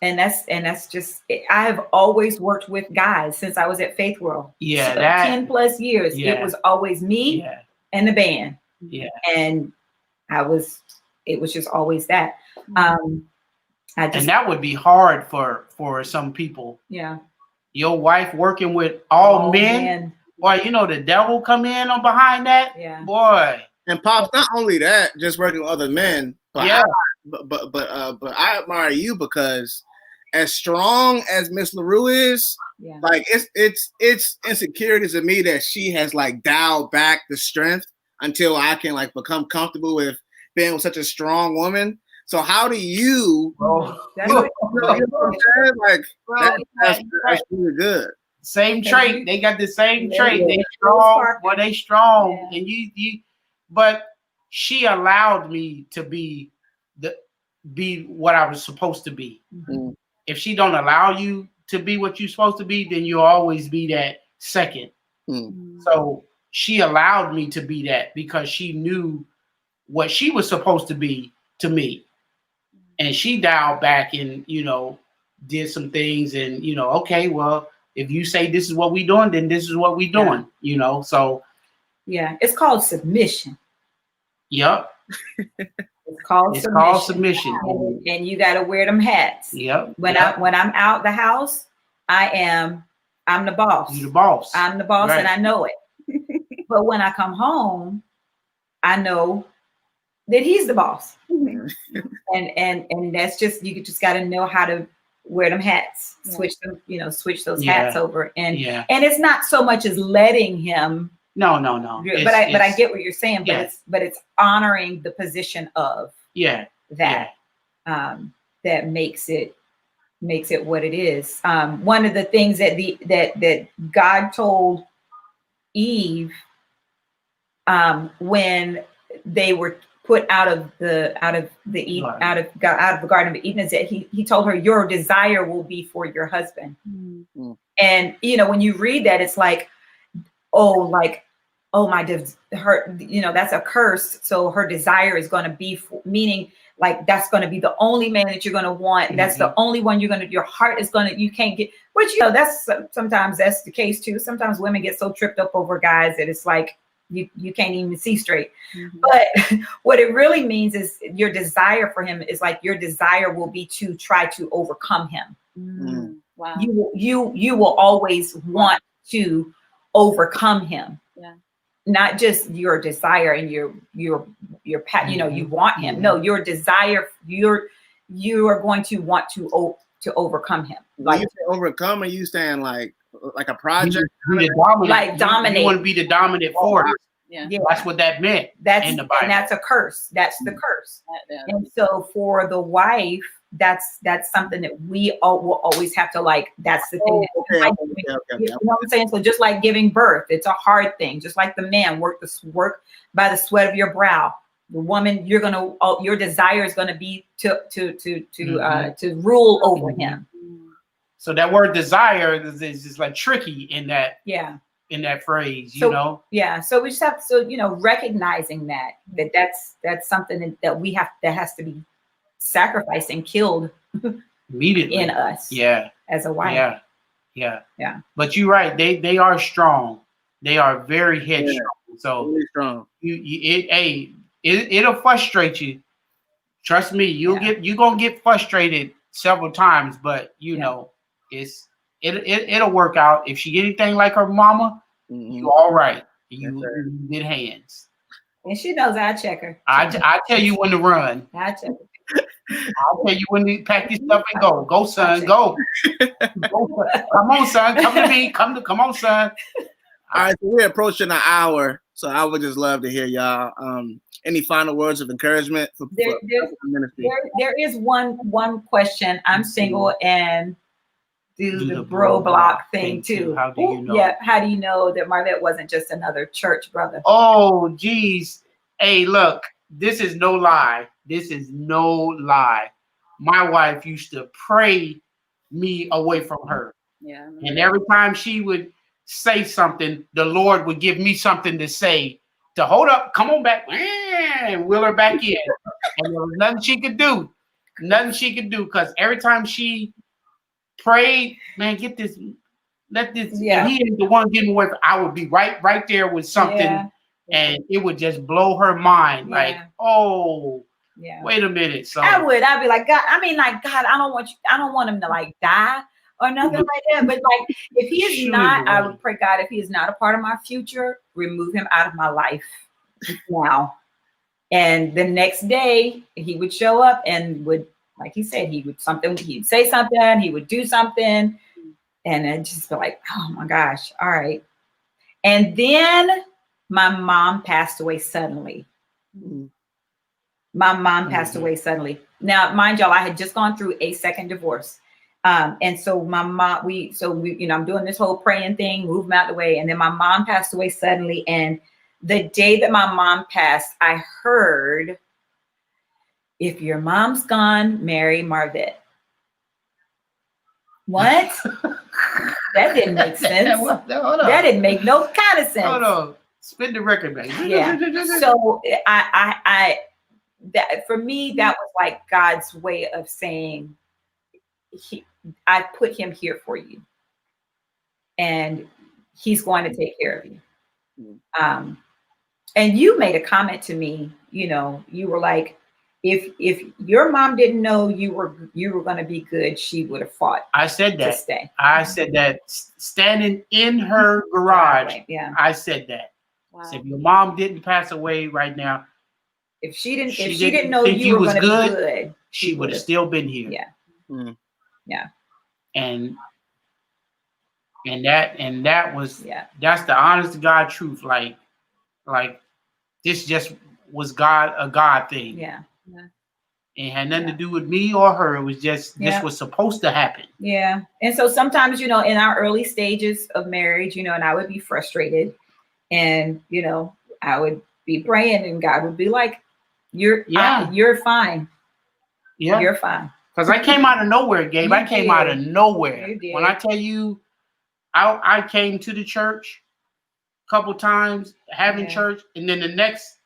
that's just, I have always worked with guys since I was at Faith World. Yeah, so that 10 plus years. Yeah. It was always me and the band. Yeah. And it was just always that. And that would be hard for some people. Yeah. Your wife working with all men. Boy, you know the devil come in on behind that. Yeah. Boy. And Pops, not only that, just working with other men, but yeah. But I admire you because as strong as Miss LaRue is, like it's insecurities of me that she has like dialed back the strength until I can like become comfortable with being with such a strong woman. So how do you? That's really good. Same trait. They got the same trait. They strong. Well, they strong, and you. But she allowed me to be what I was supposed to be. Mm-hmm. If she don't allow you to be what you're supposed to be, then you'll always be that second. Mm-hmm. So she allowed me to be that because she knew what she was supposed to be to me. And she dialed back and, did some things and, okay, well, if you say this is what we doing, then this is what we doing, so. Yeah, it's called submission. Yep. It's called submission. And you got to wear them hats. Yep. When I'm out the house, I'm the boss. You the boss. I'm the boss, right. And I know it. But when I come home, I know that he's the boss. and that's just, you just got to know how to wear them hats, switch those hats over. And it's not so much as letting him. No. But I get what you're saying, but it's honoring the position of that makes it what it is. One of the things that God told Eve when they were put out of the Garden of Eden is that he told her, your desire will be for your husband. Mm-hmm. And when you read that, it's like, that's a curse. So her desire is going to be meaning like that's going to be the only man that you're going to want. Mm-hmm. That's the only one your heart is going to, you can't get, which, that's sometimes that's the case too. Sometimes women get so tripped up over guys that it's like, you can't even see straight. Mm-hmm. But what it really means is your desire for him is like your desire will be to try to overcome him. Mm-hmm. Wow. You will always want to overcome him. Yeah. Not just your desire and your you want him. No, your desire, you are going to want to overcome him. Like you say overcome, are you saying like a project? Like dominate. You want to be the dominant force. Yeah. That's what that meant. And that's a curse. That's the curse. And so for the wife, that's something that we will always have to like. That's the thing. Okay. You know what I'm saying? So just like giving birth, it's a hard thing. Just like the man work by the sweat of your brow. The woman, your desire is gonna be to rule over him. So that word desire is just like tricky in that. Yeah. In that phrase, Yeah. So we just have recognizing that's something that has to be sacrificed and killed immediately in us. Yeah. As a wife. Yeah. But you're right. They are strong. They are very headstrong. So really strong. It'll frustrate you. Trust me, you're gonna get frustrated several times, but it'll work out. If she get anything like her mama, you all right. You in good hands. And she knows I check her. I tell you when to run. I check her. I'll tell you when to pack your stuff and go. Go, son, go. Come on, son. Come to me. Come on, son. All right, so we're approaching an hour. So I would just love to hear y'all. Any final words of encouragement for ministry? There is one question. I'm single and do the bro block thing too. How do you know? Yeah, how do you know that Marvette wasn't just another church brother? Oh, geez. Hey, look, this is no lie. This is no lie. My wife used to pray me away from her. Yeah. And every time she would say something, the Lord would give me something to say to hold up, come on back, and wheel her back in. And there was nothing she could do. Nothing she could do, because every time she prayed, man, get this, let this, Yeah. if he is the one getting away from, I would be right there with something, Yeah. and it would just blow her mind. Yeah. Like, oh, yeah. Wait a minute. So I'd be like, God, I don't want him to like die or nothing like that. But like, if he is not, I would pray, God, if he is not a part of my future, remove him out of my life now. And the next day he would show up and would, like he said, he'd say something, he would do something. And I'd just be like, oh my gosh, all right. And then my mom passed away suddenly. My mom passed away suddenly. Now, mind y'all, I had just gone through a second divorce. And so my mom, we, I'm doing this whole praying thing, move out the way. And then my mom passed away suddenly. And the day that my mom passed, I heard, if your mom's gone, marry Marvette. What? That didn't make sense. That didn't make no kind of sense. Hold on. Spin the record back. Yeah. So that for me, that was like God's way of saying, I put him here for you, and he's going to take care of you. And you made a comment to me, you were like, if your mom didn't know you were going to be good, she would have fought. I said that. To stay. I said that standing in her garage. Yeah. I said that. Wow. I said, if your mom didn't pass away right now, if she didn't know you were going to be good, she would have still been here. Yeah. Yeah. And that was, that's the honest to God truth. Like this just was a God thing. Yeah. It had nothing to do with me or her. It was just, this was supposed to happen. Yeah. And so sometimes, in our early stages of marriage, and I would be frustrated, and, I would be praying, and God would be like, you're fine. Yeah. You're fine. Because I came out of nowhere, Gabe. I came out of nowhere. You did. When I tell you, I came to the church a couple times, having church, and then the next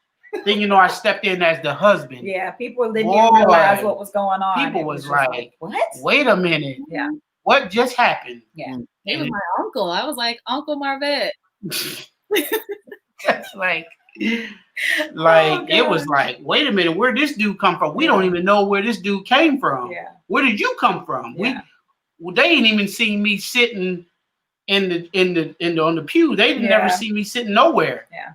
thing I stepped in as the husband. Yeah, people didn't even realize what was going on. People was like, what? Wait a minute. Yeah. What just happened? Yeah. He was my uncle. I was like, Uncle Marvette. That's it was like, wait a minute, where this dude come from? We don't even know where this dude came from. Yeah. Where did you come from? Yeah. They ain't even seen me sitting on the pew. They never see me sitting nowhere. Yeah.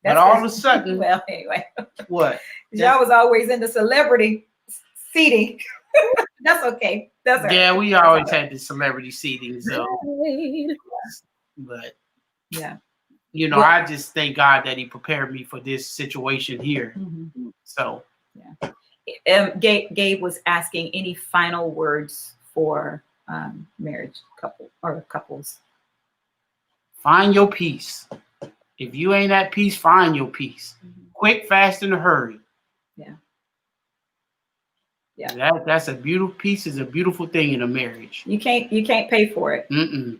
But all of a sudden, well, anyway, what? Y'all was always into celebrity seating. That's okay. That's yeah. Right. We always had the celebrity seating. So, but yeah. I just thank God that he prepared me for this situation here. Mm-hmm. So, Gabe was asking any final words for marriage couples. Find your peace. If you ain't at peace, find your peace. Mm-hmm. Quick, fast, in a hurry. Yeah. Yeah. That's a beautiful peace. Is a beautiful thing in a marriage. You can't pay for it. Mm-mm.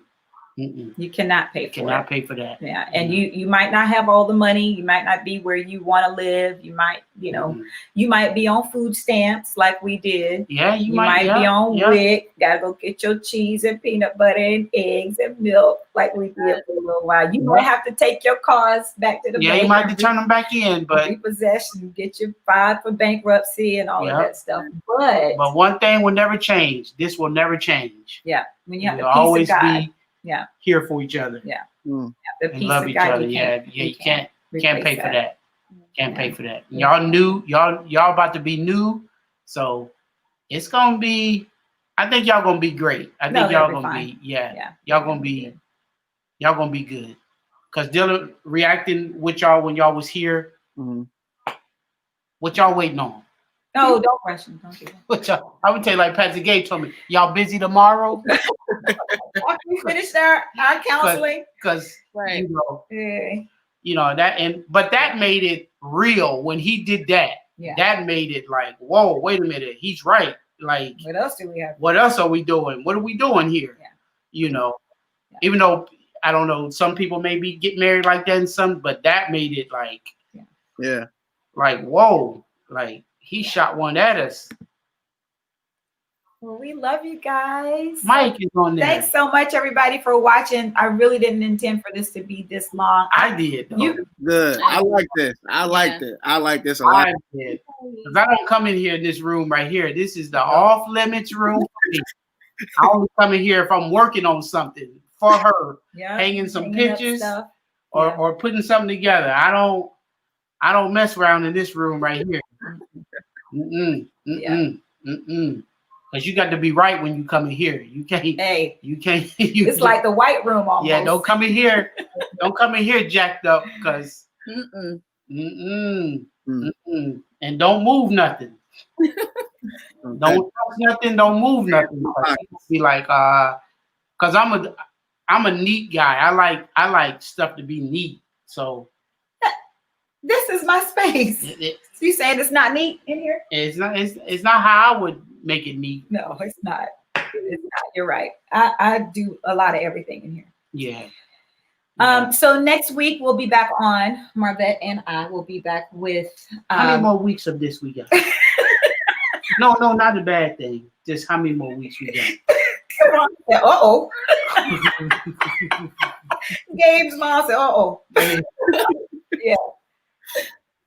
You cannot pay for Cannot pay for that. Yeah. And you might not have all the money. You might not be where you want to live. You might, you might be on food stamps like we did. Yeah. You might be on WIC. Gotta go get your cheese and peanut butter and eggs and milk like we did for a little while. You might have to take your cars back to the bank. You might have to turn them back in, but repossession, get you filed for bankruptcy and all of that stuff. But one thing will never change. This will never change. Yeah. When you have the peace always of God. Be here for each other. Yeah. And love each other. You can't pay for that. Can't pay for that. Yeah. Y'all about to be new. So it's gonna be, I think y'all gonna be great. I think y'all gonna be, y'all gonna be good. because Dylan reacting with y'all when y'all was here. Mm-hmm. What y'all waiting on? No, don't rush him. Don't do that. What y'all, I would tell you like Pastor Gabe told me, y'all busy tomorrow? After we finished our counseling. Because Right. you know that, but that made it real when he did that. Yeah. That made it like, whoa, wait a minute, he's right. Like, What else do we have? What else are we doing? What are we doing here? Yeah. You know, even though I don't know, some people maybe get married like that and some, but that made it like, yeah, like whoa, like he shot one at us. Well, we love you guys. Mike is on there. Thanks so much, everybody, for watching. I really didn't intend for this to be this long. I did. Though. Good. I like this. I like this a lot. I did. Because I don't come in here in this room right here. This is the off limits room for me. I only come in here if I'm working on something for her, hanging some pictures or putting something together. I don't mess around in this room right here. Because you got to be right when you come in here. You can't. Hey, you can't. It's like the white room almost. Yeah, don't come in here. Don't come in here jacked up because. And don't move nothing. Don't touch nothing. Don't move nothing. Be like, because I'm a neat guy. I like stuff to be neat. So this is my space. So you saying it's not neat in here? It's not how I would make it neat. No, it's not. It's not. You're right. I do a lot of everything in here. Yeah. So next week we'll be back on. Marvette and I will be back with. How many more weeks of this we got? No, not a bad thing. Just how many more weeks we got? Come on. Uh-oh. Gabe's mom said, uh-oh. Yeah.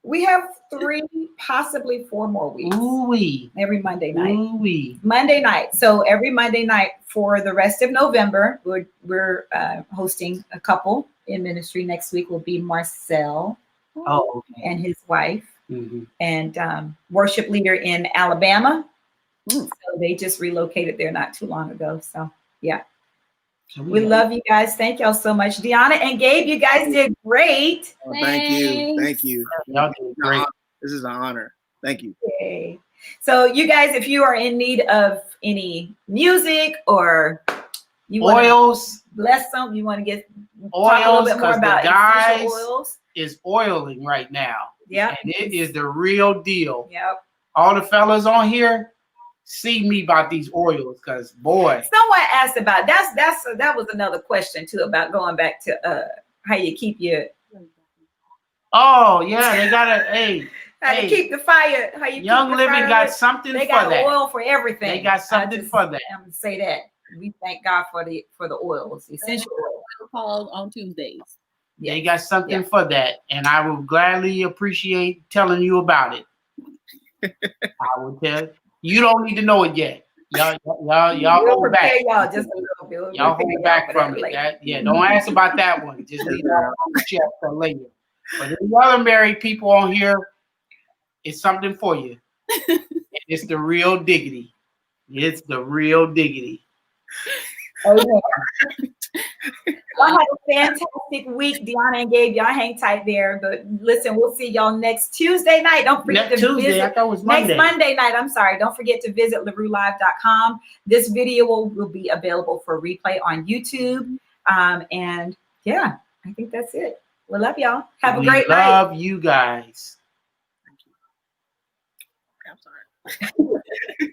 We have 3, possibly 4 more weeks. Ooh-wee. Every Monday night. Ooh-wee. Monday night. So every Monday night for the rest of November, we're hosting a couple in ministry. Next week will be Marcel and his wife and worship leader in Alabama. So they just relocated there not too long ago. So yeah. We love you guys. Thank y'all so much. Deanna and Gabe, you guys did great. Oh, thank you. Thank you. Y'all did great. This is an honor. Thank you. Okay. So you guys, if you are in need of any music or you oils, bless some, you want to get oils, talk a little bit more about guys oils. Is oiling right now. Yeah. And it is the real deal. Yep. All the fellas on here, see me about these oils, because boy. Someone asked about that was another question too about going back to how you keep your. Oh yeah, they gotta how to keep the fire. How you Young keep the Living fire got lit. something They for got that. oil for everything. They got something for that. I'm gonna say that we thank God for the oils, essential oils. Called on Tuesdays. Yes. They got something for that, and I will gladly appreciate telling you about it. I will tell you. Don't need to know it yet. Y'all hold back. Y'all just a little bit. Y'all hold back from it. Don't ask about that one. Just leave that on the shelf for later. But the other married people on here, it's something for you. It's the real diggity. It's the real diggity. Okay. Y'all have a fantastic week. Deanna and Gabe, y'all hang tight there. But listen, we'll see y'all next Tuesday night. Don't forget to visit. I thought it was Monday. Next Monday night. I'm sorry. Don't forget to visit LaRueLive.com. This video will be available for replay on YouTube. And yeah, I think that's it. We love y'all. Have a great night. Love you guys. I'm sorry.